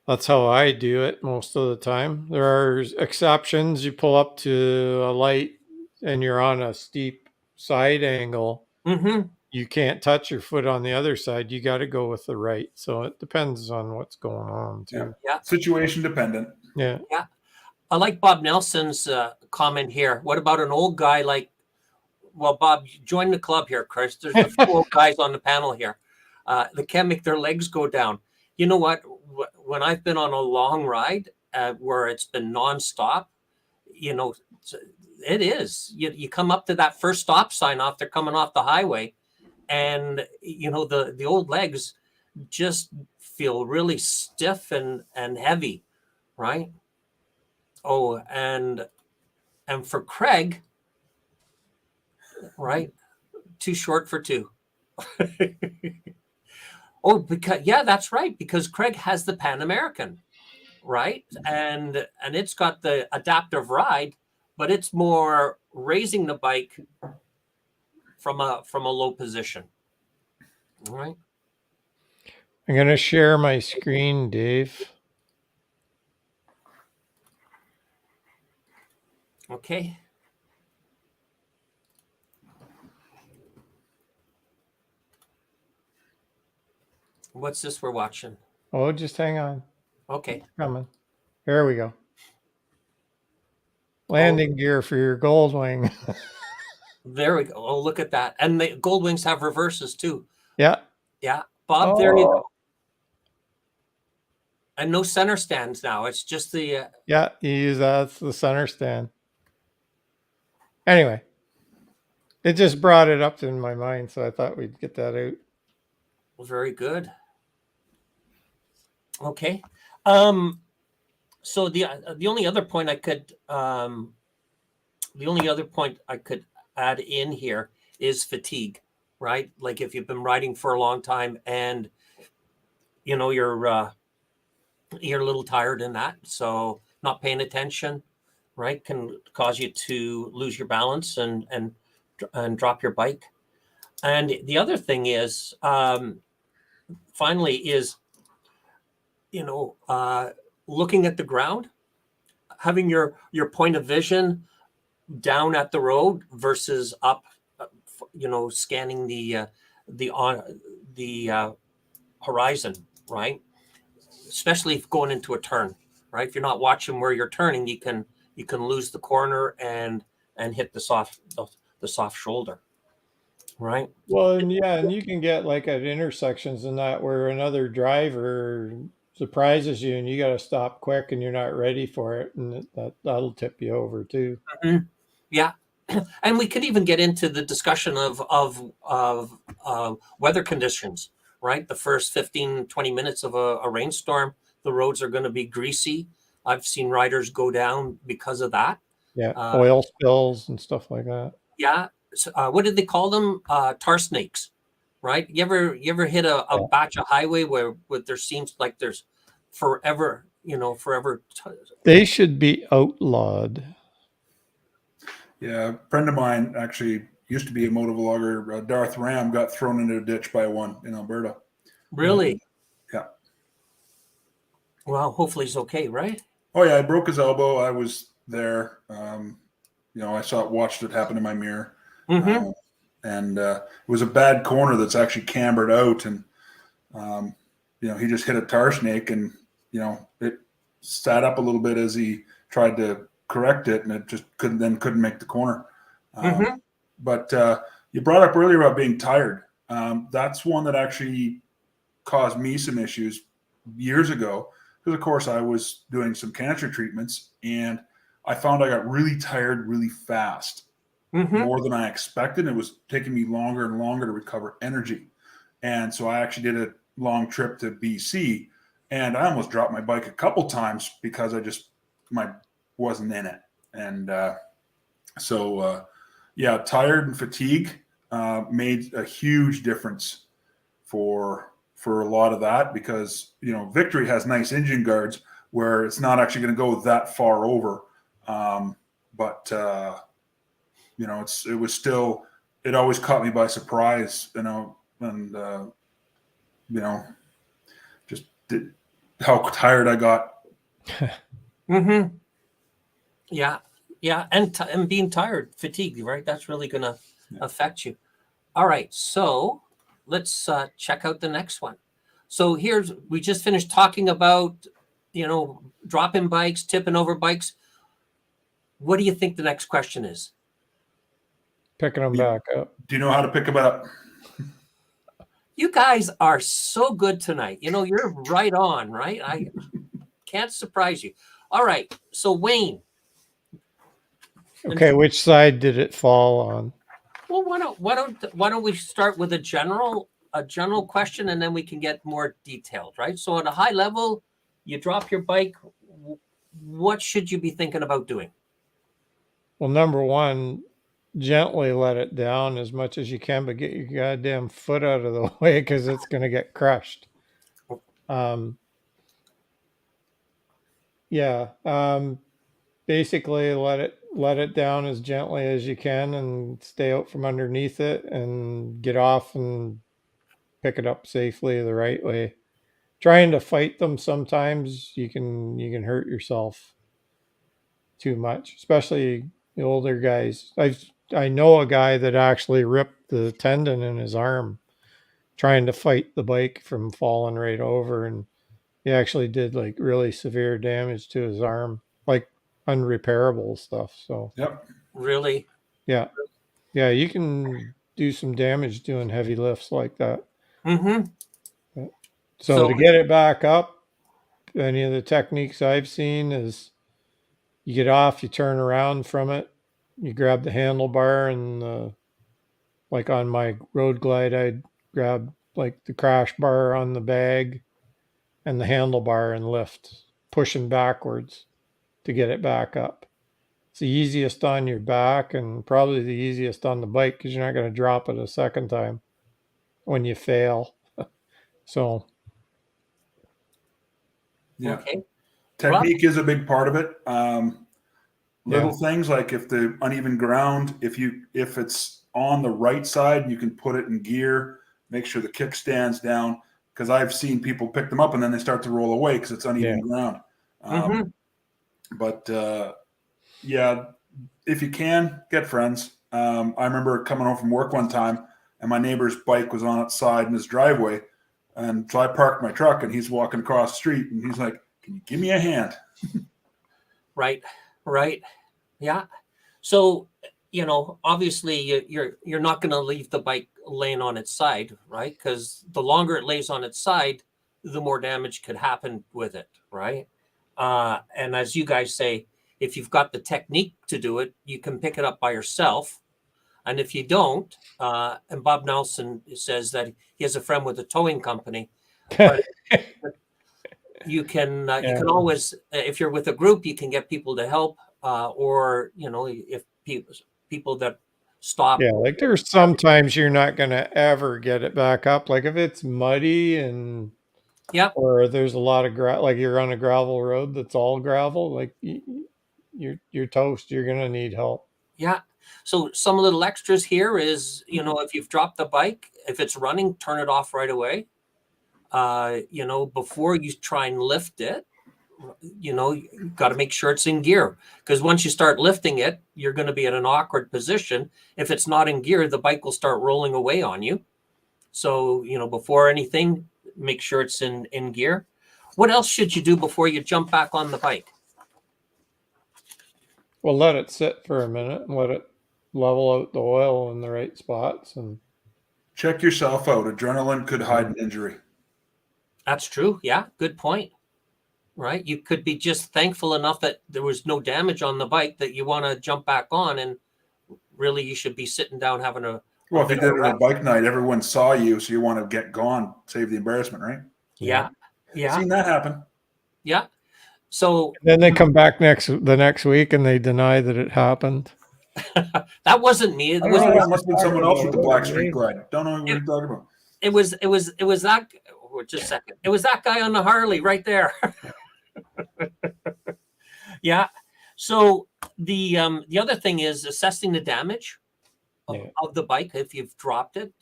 That's how I do it most of the time. There are exceptions. You pull up to a light and you're on a steep side angle. Mm-hmm. You can't touch your foot on the other side. You got to go with the right. So it depends on what's going on too. Yeah. Situation dependent. Yeah. Yeah. I like Bob Nelson's comment here. What about an old guy like, well, Bob, join the club here, Chris. There's a few old guys on the panel here. They can't make their legs go down. You know what? When I've been on a long ride where it's been nonstop, you know, it is. You come up to that first stop sign off, they're coming off the highway, and, you know, the old legs just feel really stiff and heavy, right? Oh, and for Craig, right? Too short for two. Oh, because yeah, that's right. Because Craig has the Pan American, right? And it's got the adaptive ride, but it's more raising the bike from a low position. All right. I'm going to share my screen, Dave. Okay. What's this we're watching? Oh, just hang on. Okay. Coming. Here we go. Landing gear for your gold wing. There we go. Oh, look at that. And the Gold Wings have reverses too. Yeah. Yeah. Bob, there you go. And no center stands now. It's just the... Yeah, you use that. It's the center stand. Anyway, it just brought it up in my mind, so I thought we'd get that out. Very good. Okay. So the only other point I could add in here is fatigue, right? Like if you've been riding for a long time and you know you're a little tired in that, so not paying attention, right, can cause you to lose your balance and drop your bike. And the other thing is, finally, is, you know, looking at the ground, having your point of vision down at the road versus up, you know, scanning the horizon, right? Especially if going into a turn, right? If you're not watching where you're turning, you can lose the corner and hit the soft shoulder. right? Well, and yeah, and you can get like at intersections and that where another driver surprises you and you got to stop quick and you're not ready for it, and that'll tip you over too. Mhm. Yeah. And we could even get into the discussion of weather conditions, right? The first 15, 20 minutes of a rainstorm, the roads are going to be greasy. I've seen riders go down because of that. Yeah, Uh, oil spills and stuff like that. yeah. So, what did they call them? Tar snakes, right? You ever hit a Yeah. batch of highway where there seems like there's forever, forever. They should be outlawed. Yeah, a friend of mine actually used to be a motovlogger. Darth Ram got thrown into a ditch by one in Alberta. Really? Yeah. Well, hopefully he's okay, right? Oh yeah, I broke his elbow. I was there. I watched it happen in my mirror. Mm-hmm. And it was a bad corner that's actually cambered out, and he just hit a tar snake, and it sat up a little bit as he tried to correct it, and it just couldn't make the corner. Mm-hmm. But you brought up earlier about being tired. That's one that actually caused me some issues years ago, because of course I was doing some cancer treatments, and I found I got really tired really fast. Mm-hmm. More than I expected. It was taking me longer and longer to recover energy. And so I actually did a long trip to BC, and I almost dropped my bike a couple times because I wasn't in it. And tired and fatigue made a huge difference for a lot of that, because Victory has nice engine guards where it's not actually going to go that far over. It always caught me by surprise, just how tired I got. Mm-hmm. Yeah. Yeah. And being tired, fatigue, right? That's really going to affect you. All right. So let's check out the next one. So we just finished talking about, dropping bikes, tipping over bikes. What do you think the next question is? Picking them back up. Do you know how to pick them up? You guys are so good tonight. You're right on, right? I can't surprise you. All right. So Wayne. Okay, which side did it fall on? Well, why don't we start with a general question, and then we can get more detailed, right? So at a high level, you drop your bike. What should you be thinking about doing? Well, number one, gently let it down as much as you can, but get your goddamn foot out of the way, because it's going to get crushed. Basically let it down as gently as you can and stay out from underneath it and get off and pick it up safely the right way. Trying to fight them, sometimes you can hurt yourself too much, especially the older guys. I know a guy that actually ripped the tendon in his arm trying to fight the bike from falling right over, and he actually did like really severe damage to his arm, like unrepairable stuff. So Yep. Really? yeah, you can do some damage doing heavy lifts like that. Mm-hmm. So to get it back up, any of the techniques I've seen is you get off, you turn around from it, you grab the handlebar, and like on my road glide, I'd grab like the crash bar on the bag and the handlebar and lift, pushing backwards to get it back up. It's the easiest on your back and probably the easiest on the bike, because you're not going to drop it a second time when you fail. So yeah. Okay. Technique is a big part of it. Little Yeah. things like if the uneven ground, if it's on the right side, you can put it in gear, make sure the kick stands down, because I've seen people pick them up and then they start to roll away because it's uneven ground. But if you can, get friends. I remember coming home from work one time and my neighbor's bike was on its side in his driveway. And so I parked my truck and he's walking across the street and he's like, "Can you give me a hand?" Right. Yeah. So obviously you're not going to leave the bike laying on its side, right? Because the longer it lays on its side, the more damage could happen with it, right? And as you guys say, if you've got the technique to do it, you can pick it up by yourself. And if you don't, and Bob Nelson says that he has a friend with a towing company, but you can always, if you're with a group, you can get people to help, or if people that stop. Yeah, like there's sometimes you're not going to ever get it back up. Like if it's muddy and Yeah, or there's a lot of like you're on a gravel road that's all gravel, like you're toast. You're going to need help. yeah. So some little extras here is, if you've dropped the bike, if it's running, turn it off right away. Before you try and lift it, you got to make sure it's in gear, because once you start lifting it, you're going to be in an awkward position. If it's not in gear, the bike will start rolling away on you. So, before anything, make sure it's in gear. What else should you do before you jump back on the bike? Well, let it sit for a minute and let it level out the oil in the right spots and Check yourself out. Adrenaline could hide an injury. That's true. Yeah, good point. Right? You could be just thankful enough that there was no damage on the bike that you want to jump back on, and really you should be sitting down having a Well, if you did it on a bike night, everyone saw you, so you want to get gone, save the embarrassment, right? Yeah. Seen that happen. Yeah. So then they come back the next week and they deny that it happened. that wasn't me. It must have been someone else with the black street glide. Don't know what you're talking about. It was that. Just a second. It was that guy on the Harley right there. Yeah. So the other thing is assessing the damage of the bike. If you've dropped it,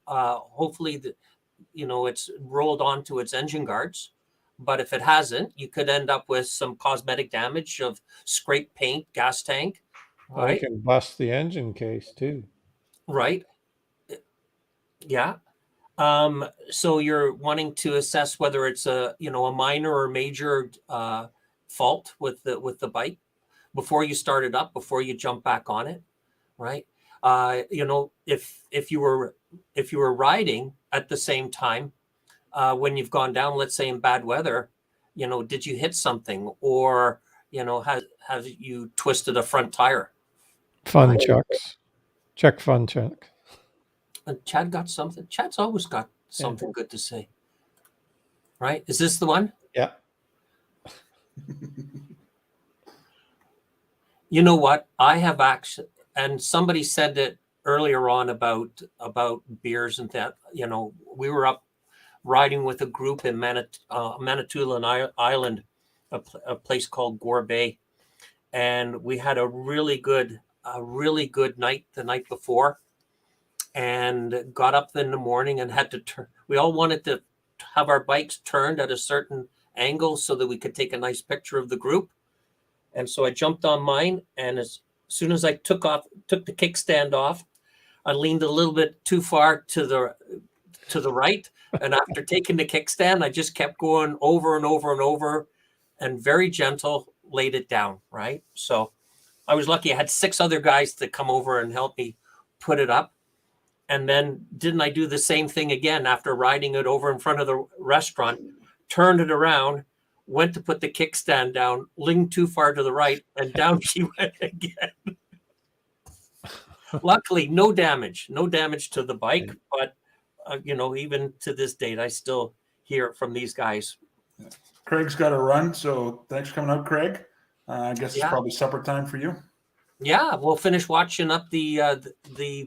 hopefully it's rolled onto its engine guards. But if it hasn't, you could end up with some cosmetic damage of scraped paint, gas tank. Right? It can bust the engine case too. Right. Yeah. So you're wanting to assess whether it's a minor or major fault with the bike before you start it up, before you jump back on it, right? If you were riding at the same time when you've gone down, let's say in bad weather, did you hit something, or have you twisted a front tire? Fun checks. Check fun check. And Chad got something. Chad's always got something good to say. Right? Is this the one? Yeah. You know what? I have actually, and somebody said it earlier on about beers and that, we were up riding with a group in Manitoulin Island, a place called Gore Bay. And we had a really good night the night before, and got up in the morning and had to turn. We all wanted to have our bikes turned at a certain angle so that we could take a nice picture of the group. And so I jumped on mine, and as soon as I took the kickstand off, I leaned a little bit too far to the right. And after taking the kickstand, I just kept going over and over and over, and very gentle laid it down. Right. So I was lucky. I had 6 other guys to come over and help me put it up. And then didn't I do the same thing again after riding it over in front of the restaurant, turned it around, went to put the kickstand down, leaned too far to the right, and down she went again. Luckily, no damage to the bike. But, even to this date, I still hear it from these guys. Craig's got to run. So thanks for coming out, Craig. I guess it's probably supper time for you. Yeah, we'll finish watching up the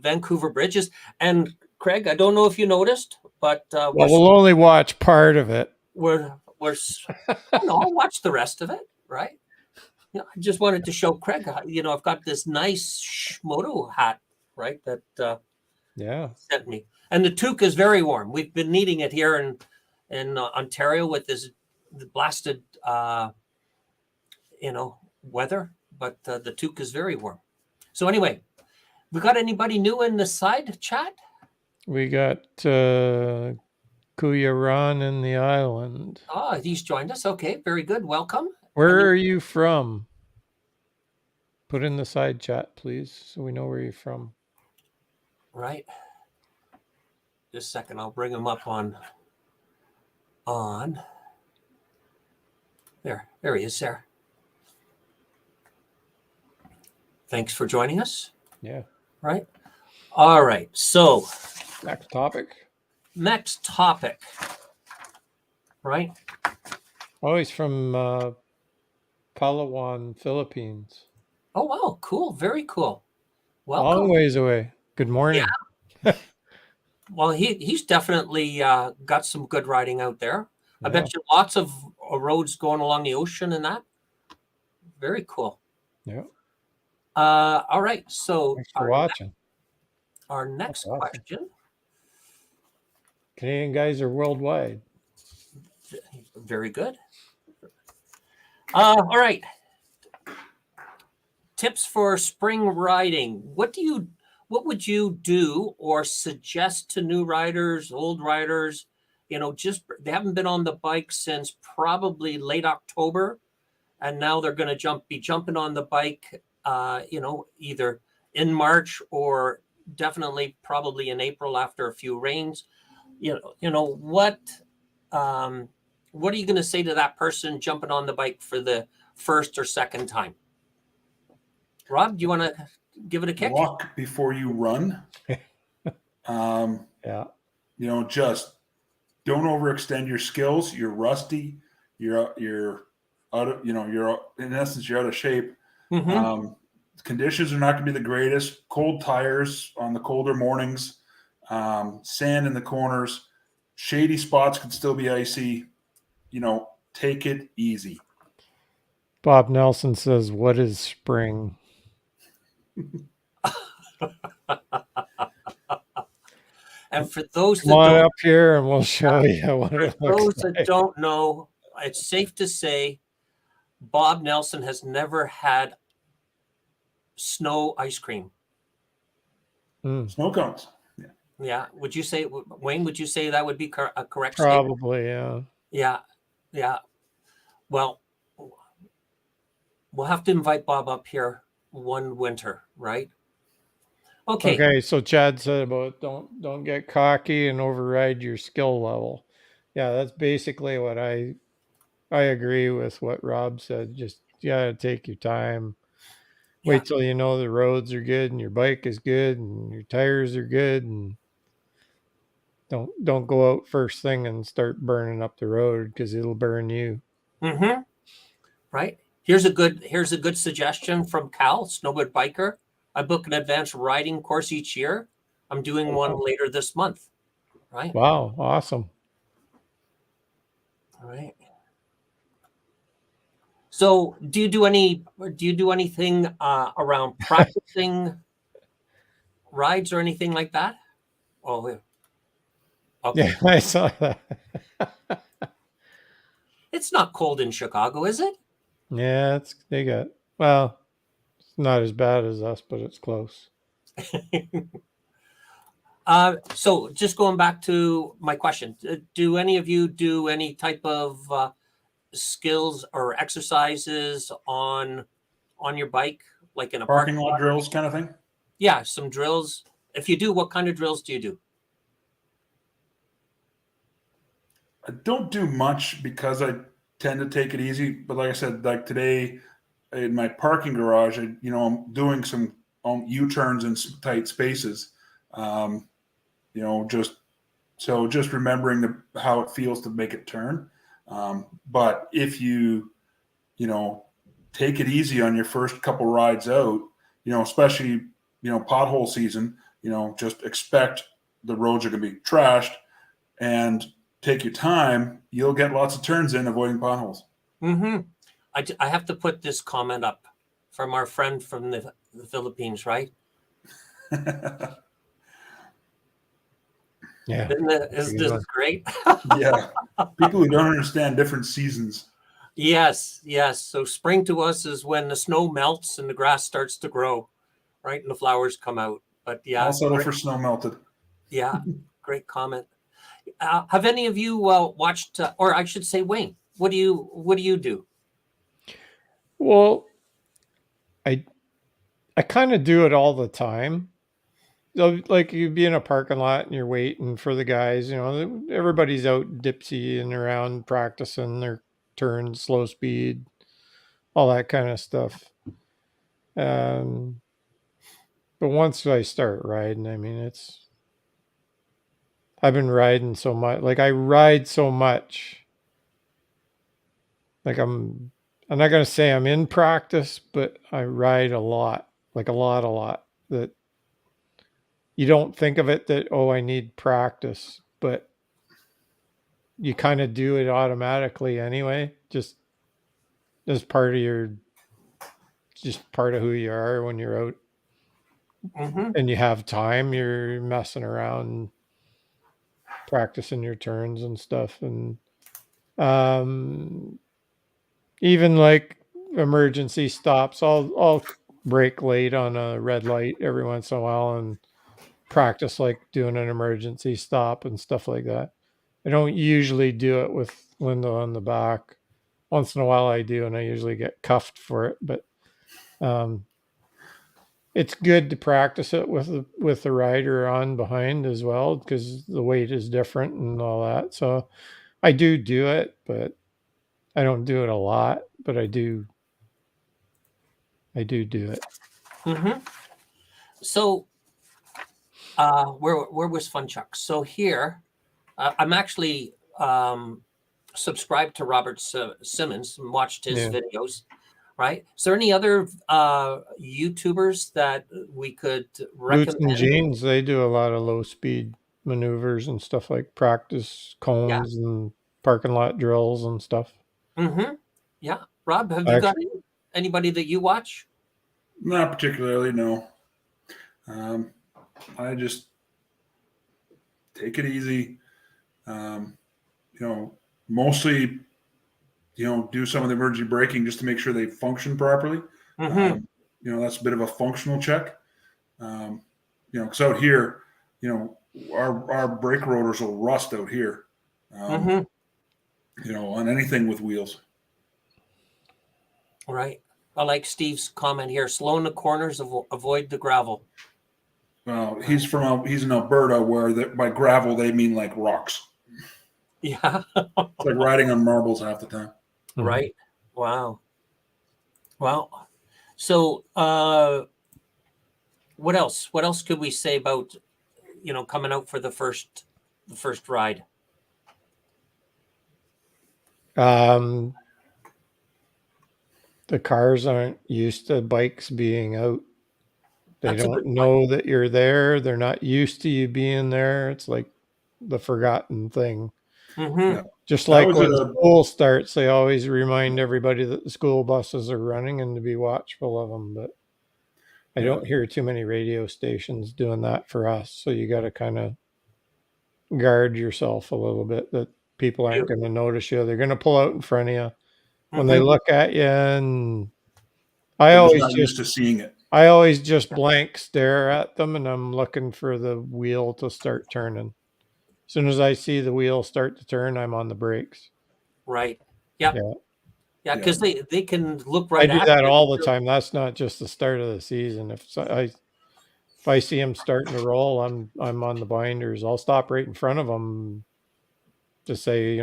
Vancouver bridges. And Craig, I don't know if you noticed, but we'll only watch part of it. I'll watch the rest of it, right? I just wanted to show Craig, I've got this nice moto hat, right? That sent me, and the toque is very warm. We've been needing it here in Ontario with this blasted, weather. But the toque is very warm. So anyway, we got anybody new in the side chat? We got Kuya Ron in the island. Oh, he's joined us. Okay, very good. Welcome. Where are you from? Put in the side chat, please, so we know where you're from. Right. Just a second. I'll bring him up on. There he is there. Thanks for joining us. Yeah. Right. All right. So Next topic. Right. Oh, he's from Palawan, Philippines. Oh, wow. Cool. Very cool. Long Welcome. ways away. Good morning. Well, he's definitely got some good riding out there. I Yeah. bet you lots of roads going along the ocean and that. Very cool. Yeah. All right. So Thanks for watching. Our next That's awesome. question. Canadian guys are worldwide. Very good. All right. Tips for spring riding. What would you do or suggest to new riders, old riders? Just they haven't been on the bike since probably late October, and now they're going to be jumping on the bike. Either in March or definitely probably in April after a few rains. What are you going to say to that person jumping on the bike for the first or second time? Rob, do you want to give it a kick? Walk before you run. Yeah. Just don't overextend your skills. You're rusty. You're out of, you're in essence, you're out of shape. Mm-hmm. Conditions are not going to be the greatest. Cold tires on the colder mornings, sand in the corners, shady spots can still be icy. Take it easy. Bob Nelson says, "What is spring?" And for those Come on up here and we'll show you what it looks like. those that don't know, it's safe to say Bob Nelson has never had snow ice cream. Snow cones. Yeah. Would you say, Wayne, would you say that would be a correct Probably, statement? Yeah. Well, we'll have to invite Bob up here one winter, right? Okay. So Chad said about don't get cocky and override your skill level. Yeah, that's basically what I agree with what Rob said. Just take your time. Wait till the roads are good and your bike is good and your tires are good, and don't go out first thing and start burning up the road because it'll burn you. Mm-hmm. Right. Here's a good suggestion from Cal, snowboard biker. I book an advanced riding course each year. I'm doing one later this month. Right. Wow. Awesome. All right. So do you do anything around practicing rides or anything like that? Oh, yeah. Okay. Yeah, I saw that. It's not cold in Chicago, is it? Yeah, it's not as bad as us, but it's close. So just going back to my question, do any of you do any type of skills or exercises on your bike, like in a Parking lot drills kind of thing? Yeah, some drills. If you do, what kind of drills do you do? I don't do much because I tend to take it easy. But like I said, like today in my parking garage, I'm doing some U-turns in some tight spaces. Just remembering how it feels to make it turn. But if you take it easy on your first couple rides out, especially, pothole season, just expect the roads are going to be trashed and take your time. You'll get lots of turns in avoiding potholes. Mm-hmm. I have to put this comment up from our friend from the Philippines, right? Yeah. Isn't this great? Yeah. People who don't understand different seasons. Yes. So spring to us is when the snow melts and the grass starts to grow, right? And the flowers come out. But yeah. I'll settle for snow melted. Yeah. Great comment. Have any of you watched, or I should say, Wayne, what do you do? Well, I I kind of do it all the time. So, like you'd be in a parking lot and you're waiting for the guys, everybody's out dipsying around practicing their turns, slow speed, all that kind of stuff. But once I start riding, I mean, I've been riding so much. Like I ride so much. Like I'm not going to say I'm in practice, but I ride a lot, like a lot that you don't think of it that, oh, I need practice, but you kind of do it automatically anyway, just as just part of who you are when you're out and you have time, you're messing around, practicing your turns and stuff. And even like emergency stops, I'll brake late on a red light every once in a while and practice like doing an emergency stop and stuff like that. I don't usually do it with window on the back. Once in a while I do, and I usually get cuffed for it. But it's good to practice it with the rider on behind as well, because the weight is different and all that. So I do it, but I don't do it a lot. But I do it. So, where was Fun Chuck? So here, I'm actually subscribed to Robert Simmons and watched his videos. Right? Is there any other YouTubers that we could recommend? Boots and Jeans, they do a lot of low speed maneuvers and stuff, like practice cones and parking lot drills and stuff. Yeah. Rob, have you got anybody that you watch? Not particularly, no. I just take it easy. Mostly, do some of the emergency braking just to make sure they function properly. That's a bit of a functional check. Because out here, our brake rotors will rust out here. On anything with wheels. Right. I like Steve's comment here. Slow in the corners, avoid the gravel. Well, he's in Alberta, where by gravel they mean like rocks. Yeah. It's like riding on marbles half the time. Right. Wow. Well, so what else? What else could we say about coming out for the first ride? The cars aren't used to bikes being out. They don't know that you're there. They're not used to you being there. It's like the forgotten thing. Yeah. Just like when school starts, they always remind everybody that the school buses are running and to be watchful of them. But I don't hear too many radio stations doing that for us. So you got to kind of guard yourself a little bit, that people aren't going to notice you. They're going to pull out in front of you when they look at you. And I always used to seeing it. I always just blank stare at them, and I'm looking for the wheel to start turning. As soon as I see the wheel start to turn, I'm on the brakes. Right. Yep. Yeah, because they can look right at you. I do that all the time. That's not just the start of the season. If I see them starting to roll, I'm on the binders. I'll stop right in front of them to say,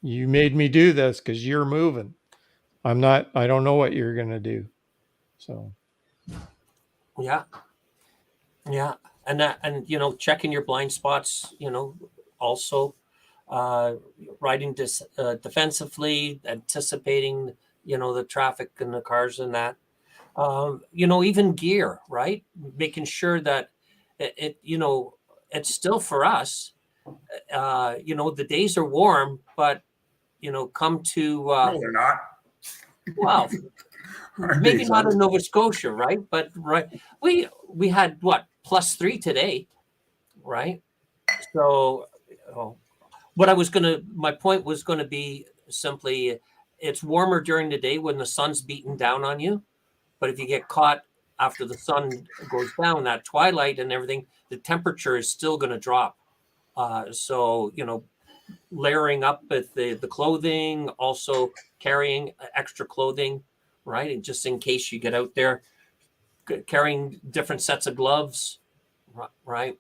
you made me do this because you're moving. I don't know what you're going to do. So. Yeah. And checking your blind spots, also riding defensively, anticipating, the traffic and the cars and that, even gear, right? Making sure that it's still for us, the days are warm, but, come to, no, they're not. Well, maybe not in Nova Scotia, right? But we had what, +3 today, right? So my point was gonna be simply, it's warmer during the day when the sun's beating down on you, but if you get caught after the sun goes down, that twilight and everything, the temperature is still gonna drop. So layering up with the clothing, also carrying extra clothing, right? And just in case you get out there, carrying different sets of gloves, right?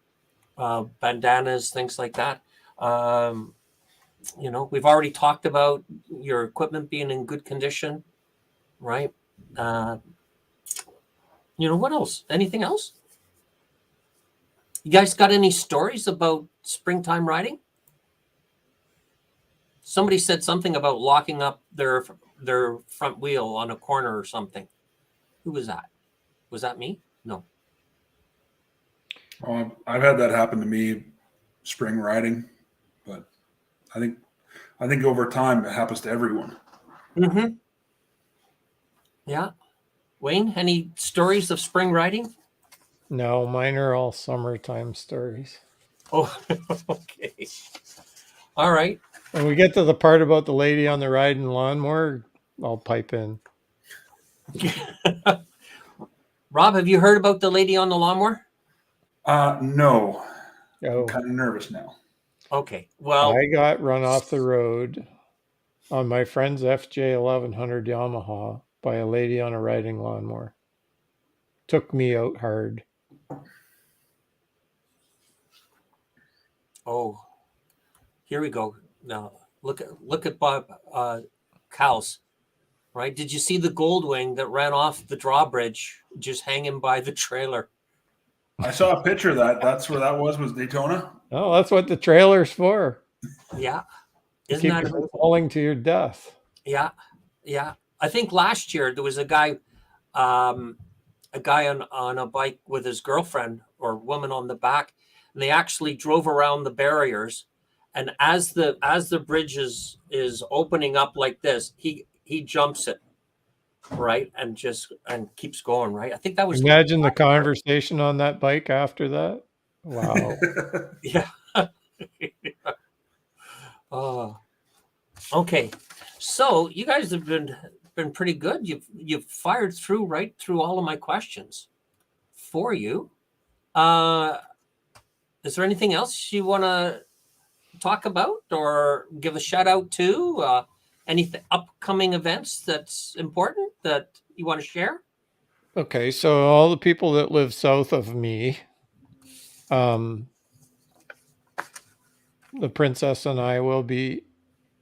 Bandanas, things like that. We've already talked about your equipment being in good condition, right? What else? Anything else? You guys got any stories about springtime riding? Somebody said something about locking up their front wheel on a corner or something. Who was that? Was that me? No. I've had that happen to me spring riding, but I think over time it happens to everyone. Mm-hmm. Yeah. Wayne, any stories of spring riding? No, mine are all summertime stories. Oh, okay. All right. When we get to the part about the lady on the riding lawnmower, I'll pipe in. Rob, have you heard about the lady on the lawnmower? No. Oh, I'm kind of nervous now. Okay. Well, I got run off the road on my friend's FJ 1100 Yamaha by a lady on a riding lawnmower. Took me out hard. oh, here we go. Now look at Bob Cows, right? Did you see the Goldwing that ran off the drawbridge just hanging by the trailer? I saw a picture of that. That's where that was Daytona. Oh, that's what the trailer's for. Yeah. To Isn't keep that you from falling to your death. Yeah. Yeah. I think last year there was a guy on a bike with his girlfriend or woman on the back, and they actually drove around the barriers. And as the bridge is opening up like this, he jumps it, right, and keeps going, right. I think that was Imagine the conversation on that bike after that. Wow. yeah. Oh, okay. So you guys have been pretty good. You've fired right through all of my questions for you. Is there anything else you want to talk about or give a shout out to? Any upcoming events that's important that you want to share? Okay, so all the people that live south of me, the princess and I will be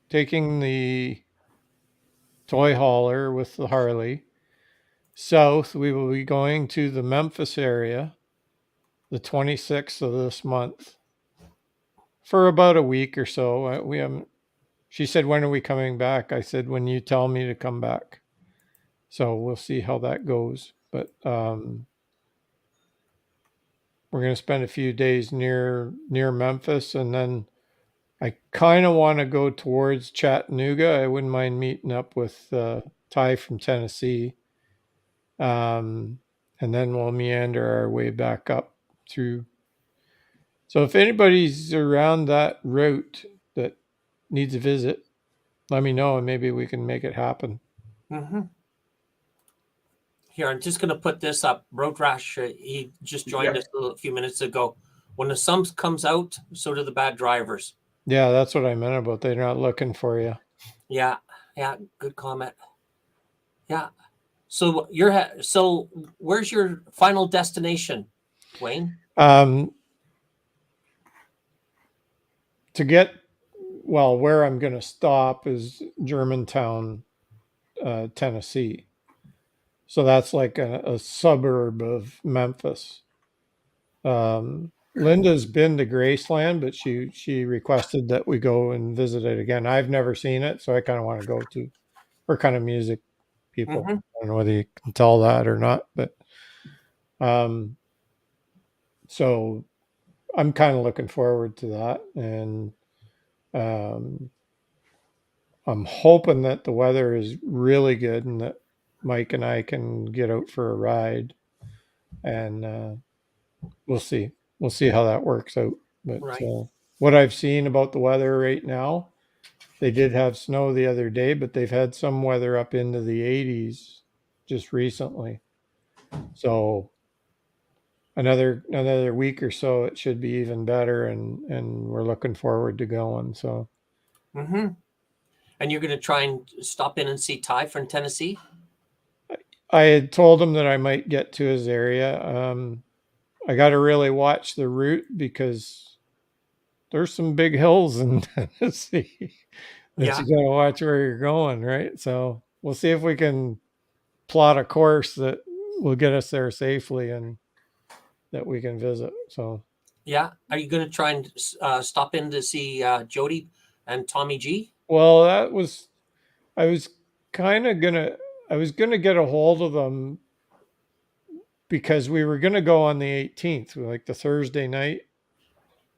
taking the toy hauler with the Harley south. We will be going to the Memphis area the 26th of this month for about a week or so. We haven't. She said, "When are we coming back?" I said, "When you tell me to come back." So we'll see how that goes. But we're going to spend a few days near Memphis, and then I kind of want to go towards Chattanooga. I wouldn't mind meeting up with Ty from Tennessee, and then we'll meander our way back up through. So if anybody's around that route that needs a visit, let me know, and maybe we can make it happen. Mm-hmm. Here, I'm just going to put this up. Road Rash, he just joined us a few minutes ago. When the sun comes out, so do the bad drivers. Yeah, that's what I meant about they're not looking for you. Yeah, good comment. Yeah. So where's your final destination, Wayne? Where I'm going to stop is Germantown, Tennessee. So that's like a suburb of Memphis. Linda's been to Graceland, but she requested that we go and visit it again. I've never seen it, so I kind of want to go to. We're kind of music people. Mm-hmm. I don't know whether you can tell that or not, but so I'm kind of looking forward to that, and I'm hoping that the weather is really good and that Mike and I can get out for a ride, and we'll see. We'll see how that works out. But Right. What I've seen about the weather right now, they did have snow the other day, but they've had some weather up into the 80s just recently. So another week or so, it should be even better, and we're looking forward to going. So. Mm-hmm. And you're going to try and stop in and see Ty from Tennessee? I had told him that I might get to his area. I got to really watch the route because there's some big hills in Tennessee that Yeah. you got to watch where you're going, right? So we'll see if we can plot a course that will get us there safely and that we can visit. So, Yeah. Are you going to try and stop in to see Jody and Tommy G? well, I was kind of gonna, I was gonna get a hold of them because we were gonna go on the 18th, like the Thursday night,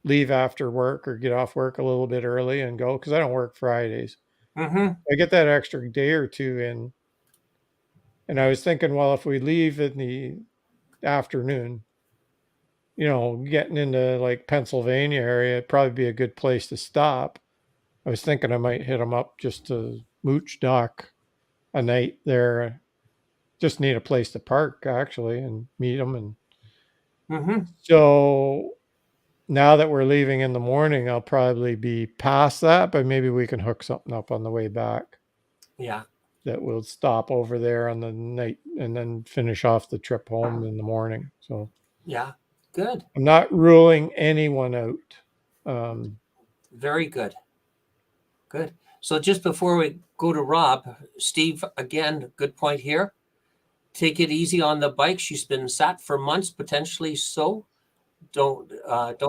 leave after work or get off work a little bit early and go because I don't work Fridays. Mm-hmm. I get that extra day or two in. And I was thinking, well, if we leave in the afternoon, getting into like Pennsylvania area, it'd probably be a good place to stop. I was thinking I might hit them up just to mooch dock a night there. Just need a place to park actually and meet them. And Mm-hmm. so now that we're leaving in the morning, I'll probably be past that, but maybe we can hook something up on the way back Yeah. that will stop over there on the night and then finish off the trip home in the morning. So Yeah. Good. I'm not ruling anyone out. Very good. Good. So just before we go to Rob, Steve, again, good point here. Take it easy on the bike. She's been sat for months, potentially so. Don't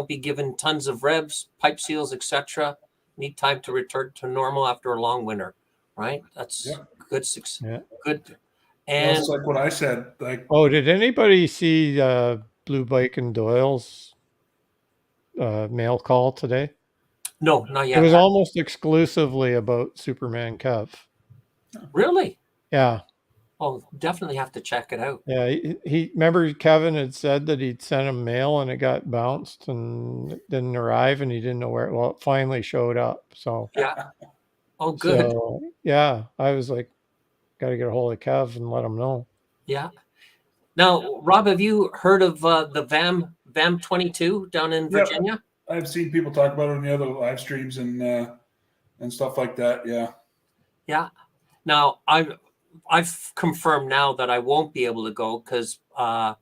be given tons of revs, pipe seals, etc. Need time to return to normal after a long winter, right? That's Yeah. good. Success. Yeah. Good. Well, And it's like what I said. Like, Oh, did anybody see Blue Bike and Doyle's mail call today? no, not It yet. was almost exclusively about Superman Kev. Really? Yeah. Oh, definitely have to check it out. Yeah, he remember Kevin had said that he'd sent him mail and it got bounced and it didn't arrive and he didn't know where. Well, it finally showed up. So, Yeah. Oh, good. Yeah, I was like, got to get a hold of Kev and let him know. Yeah. Now, Rob, have you heard of the VAM 22 down in yeah, Virginia? I've seen people talk about it on the other live streams and stuff like that. Yeah. Yeah. Now, I've confirmed now that I won't be able to go because our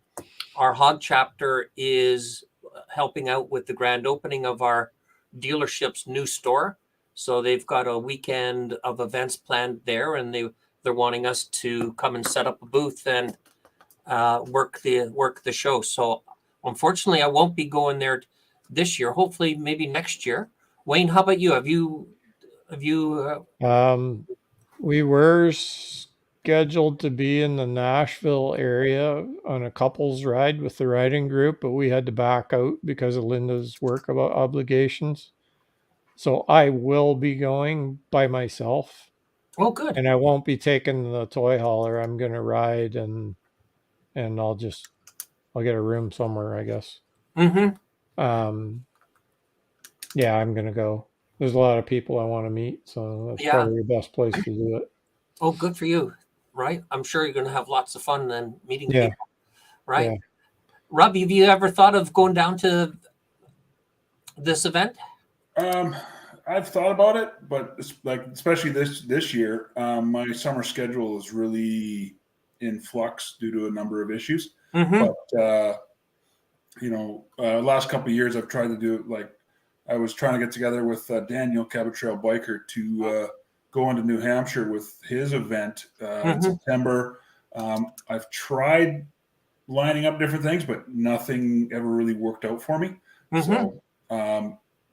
hog chapter is helping out with the grand opening of our dealership's new store. So they've got a weekend of events planned there, and they're wanting us to come and set up a booth and work the show. So unfortunately, I won't be going there this year. Hopefully, maybe next year. Wayne, how about you? Have you? We were scheduled to be in the Nashville area on a couples ride with the riding group, but we had to back out because of Linda's work about obligations. So I will be going by myself Oh, good. and I won't be taking the toy hauler. I'm going to ride and I'll get a room somewhere, I guess. Mm-hmm. Yeah, I'm going to go. There's a lot of people I want to meet, so that's Yeah. probably the best place to do it. Oh, good for you. Right. I'm sure you're going to have lots of fun then meeting Yeah. people. Right. Yeah. Rob, have you ever thought of going down to this event? I've thought about it, but it's like especially this year, my summer schedule is really in flux due to a number of issues. Mm-hmm. But last couple of years I've tried to do it. Like I was trying to get together with Daniel Cabot Trail Biker to go into New Hampshire with his event in September. I've tried lining up different things, but nothing ever really worked out for me. So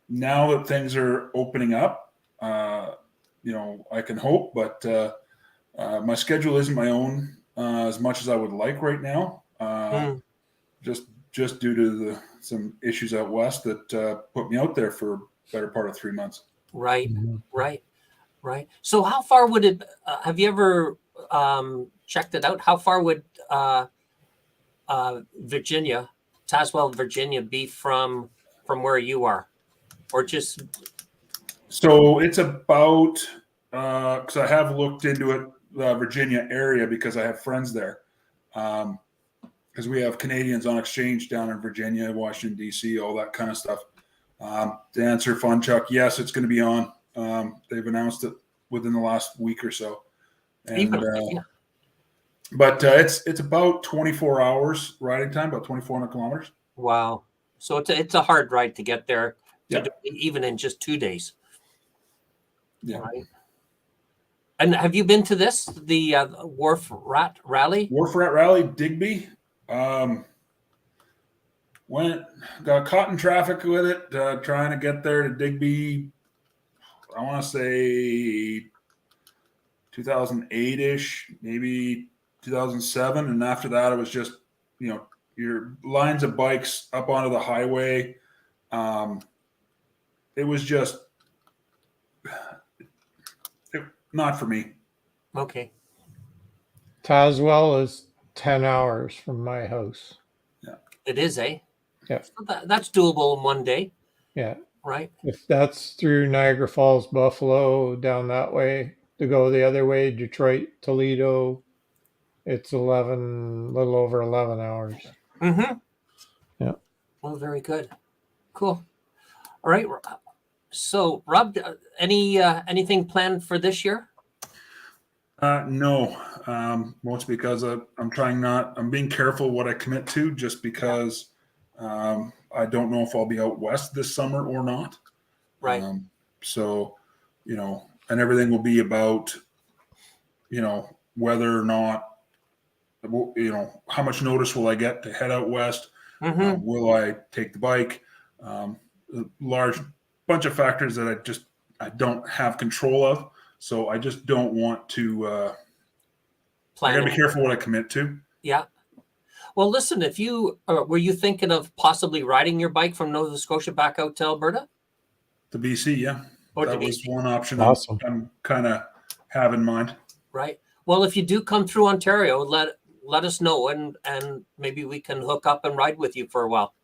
now that things are opening up, I can hope, but my schedule isn't my own as much as I would like right now. Just due to some issues out west that put me out there for a better part of 3 months. Right. So how far would it, have you ever checked it out? How far would Virginia, Tazewell, Virginia be from where you are? Or just... So it's about, because I have looked into it, the Virginia area, because I have friends there. Because we have Canadians on exchange down in Virginia, Washington, D.C., all that kind of stuff. To answer Funchuck, yes, it's going to be on. They've announced it within the last week or so. And But it's about 24 hours riding time, about 2,400 kilometers. Wow. So it's a hard ride to get there, Yeah. even in just 2 days. Yeah. Right. And have you been to the Wharf Rat Rally? Wharf Rat Rally, Digby. Got caught in traffic with it, trying to get there to Digby. I want to say 2008-ish, maybe 2007, and after that, it was just your lines of bikes up onto the highway. It was just not for me. Okay. Tazewell is 10 hours from my house. Yeah. It is, eh? Yeah. So that's doable in one day. Yeah. Right. If that's through Niagara Falls, Buffalo, down that way, to go the other way, Detroit, Toledo, it's a little over 11 hours. Mm-hmm. Yeah. Well, very good. Cool. All right. So, Rob, anything planned for this year? No, mostly because I'm being careful what I commit to, just because I don't know if I'll be out west this summer or not. Right. So, and everything will be about, whether or not, how much notice will I get to head out west? Mm-hmm. Will I take the bike? A large bunch of factors that I don't have control of. So I just don't want to. I gotta be careful what I commit to. Yeah. Well, listen. If you were you thinking of possibly riding your bike from Nova Scotia back out to Alberta? To BC, yeah. Or that to was BC. one option. Awesome. I'm kind of have in mind. Right. Well, if you do come through Ontario, let us know, and maybe we can hook up and ride with you for a while.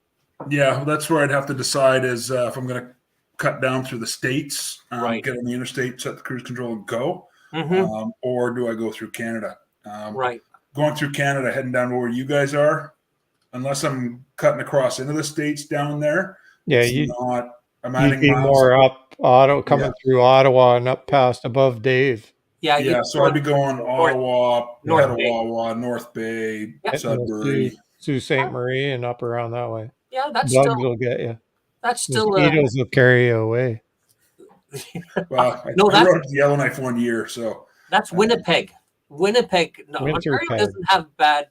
Yeah, that's where I'd have to decide is if I'm going to cut down through the states, Right. get on the interstate, set the cruise control, and go, Mm-hmm. or do I go through Canada? Right. Going through Canada, heading down to where you guys are, unless I'm cutting across into the states down there. Yeah, I'm you'd adding be miles. more up coming through Ottawa and up past above Dave. Yeah. Yeah, so I'd be going Ottawa, North Petawawa, North Bay, Yep. Sudbury. Sault Ste. Marie and up around that way. Yeah, that's Bugs still will get you. that's still Mosquitoes will carry you away. Well, No, I rode the Yellowknife one year, so that's Winnipeg. Winnipeg. No, Ontario Winterpeg. doesn't have bad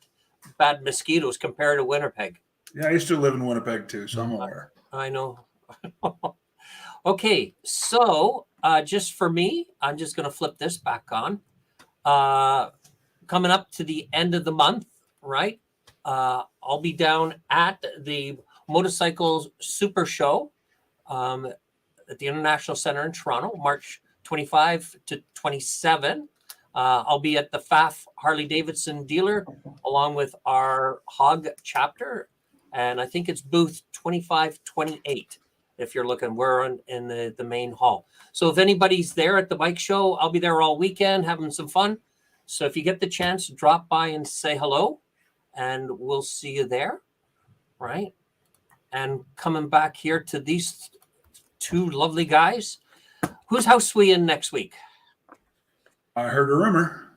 mosquitoes compared to Winnipeg. yeah, I used to live in Winnipeg too, so I'm aware. I know. Okay, so just for me, I'm just going to flip this back on. Coming up to the end of the month, right? I'll be down at the Motorcycle Super Show at the International Center in Toronto, March 25 to 27. I'll be at the FAF Harley Davidson dealer along with our Hog chapter. And I think it's booth 2528. If you're looking, we're in the main hall. So if anybody's there at the bike show, I'll be there all weekend having some fun. So if you get the chance, drop by and say hello, and we'll see you there, right? And coming back here to these two lovely guys. Whose house we in next week? I heard a rumor.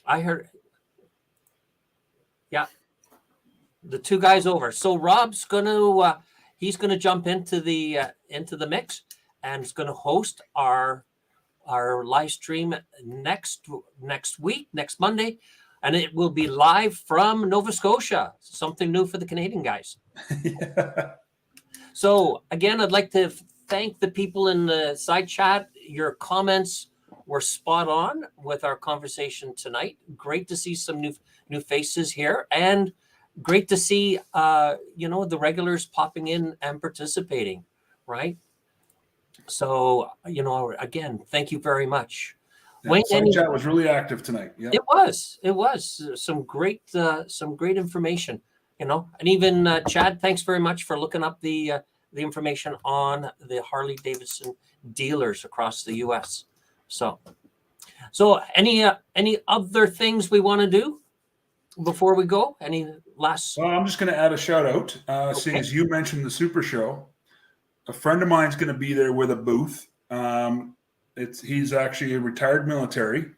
I heard. Yeah. The two guys over. So Rob's gonna he's gonna jump into the mix and is gonna host our live stream next week, next Monday, and it will be live from Nova Scotia. Something new for the Canadian guys. Yeah. So again, I'd like to thank the people in the side chat. Your comments were spot on with our conversation tonight. Great to see some new faces here, and great to see the regulars popping in and participating, right? So again, thank you very much. Yeah, Wayne, side chat was really active tonight. Yeah. It was some great information, and even Chad, thanks very much for looking up the information on the Harley Davidson dealers across the U.S. So any other things we want to do before we go? Any last? Well, I'm just going to add a shout out. Seeing as you mentioned the Super Show, a friend of mine's going to be there with a booth. He's actually a retired military,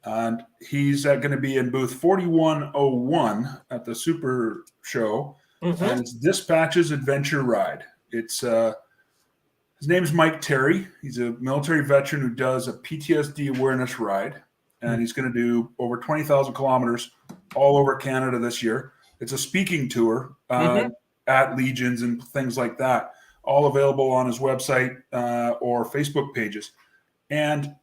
And he's going to be in booth 4101 at the Super Show. Mhm. And it's Dispatches Adventure Ride. It's his name's Mike Terry. He's a military veteran who does a PTSD awareness ride, and he's going to do over 20,000 kilometers all over Canada this year. It's a speaking tour at Legions and things like that, all available on his website or Facebook pages. And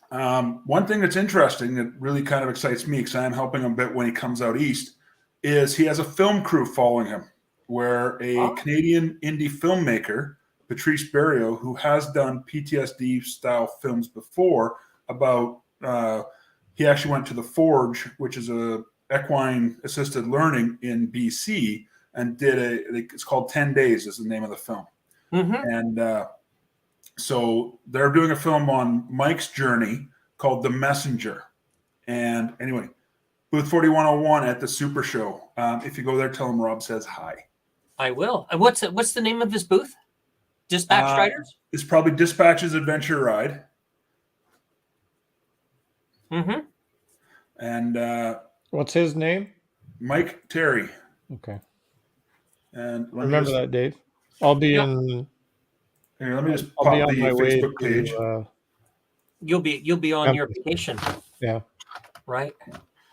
one thing that's interesting that really kind of excites me, because I'm helping him a bit when he comes out east, is he has a film crew following him, where a Canadian indie filmmaker, Patrice Berriot, who has done PTSD style films before, about he actually went to the Forge, which is a equine assisted learning in BC, and did it's called 10 Days is the name of the film. And so they're doing a film on Mike's journey called The Messenger. And anyway, booth 4101 at the Super Show. If you go there, tell him Rob says hi. I will. And what's the name of his booth? Dispatch Riders? It's probably Dispatches Adventure Ride. And what's his name? Mike Terry. Okay. And remember that, Dave. I'll be in. Here, let me just I'll pop be on the my way Facebook page. to, You'll be on your vacation. Yeah. Right.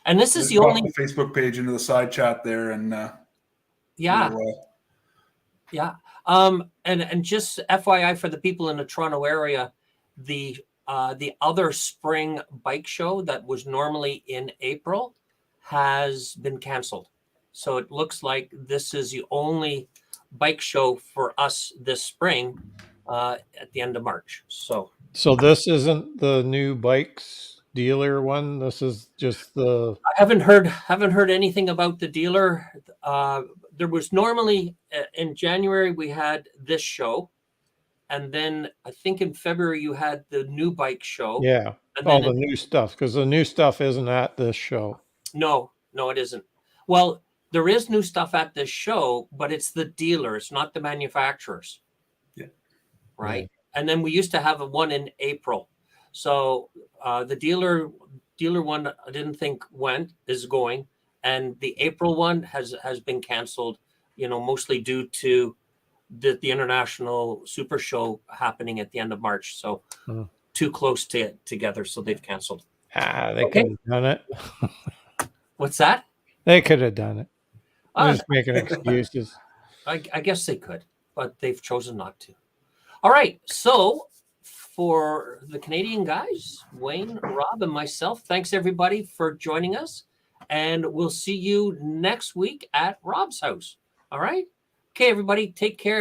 And this is Just the pop only the Facebook page into the side chat there, and yeah. And just FYI for the people in the Toronto area, the other spring bike show that was normally in April has been canceled. So it looks like this is the only bike show for us this spring at the end of March. So this isn't the new bikes dealer one. This is just the. I haven't heard anything about the dealer. There was normally in January we had this show, and then I think in February you had the new bike show. Yeah, and all then the new stuff, because the new stuff isn't at this show. No, it isn't. Well, there is new stuff at this show, but it's the dealer. It's not the manufacturers. Yeah. Right. Yeah. And then we used to have one in April. So the dealer one I didn't think is going, and the April one has been canceled. Mostly due to the International Super Show happening at the end of March. So too close together, so they've canceled. They could have done it. What's that? They could have done it. I'm just making excuses. I guess they could, but they've chosen not to. All right. So for the Canadian guys, Wayne, Rob, and myself, thanks everybody for joining us. And we'll see you next week at Rob's house. All right. Okay, everybody, take care.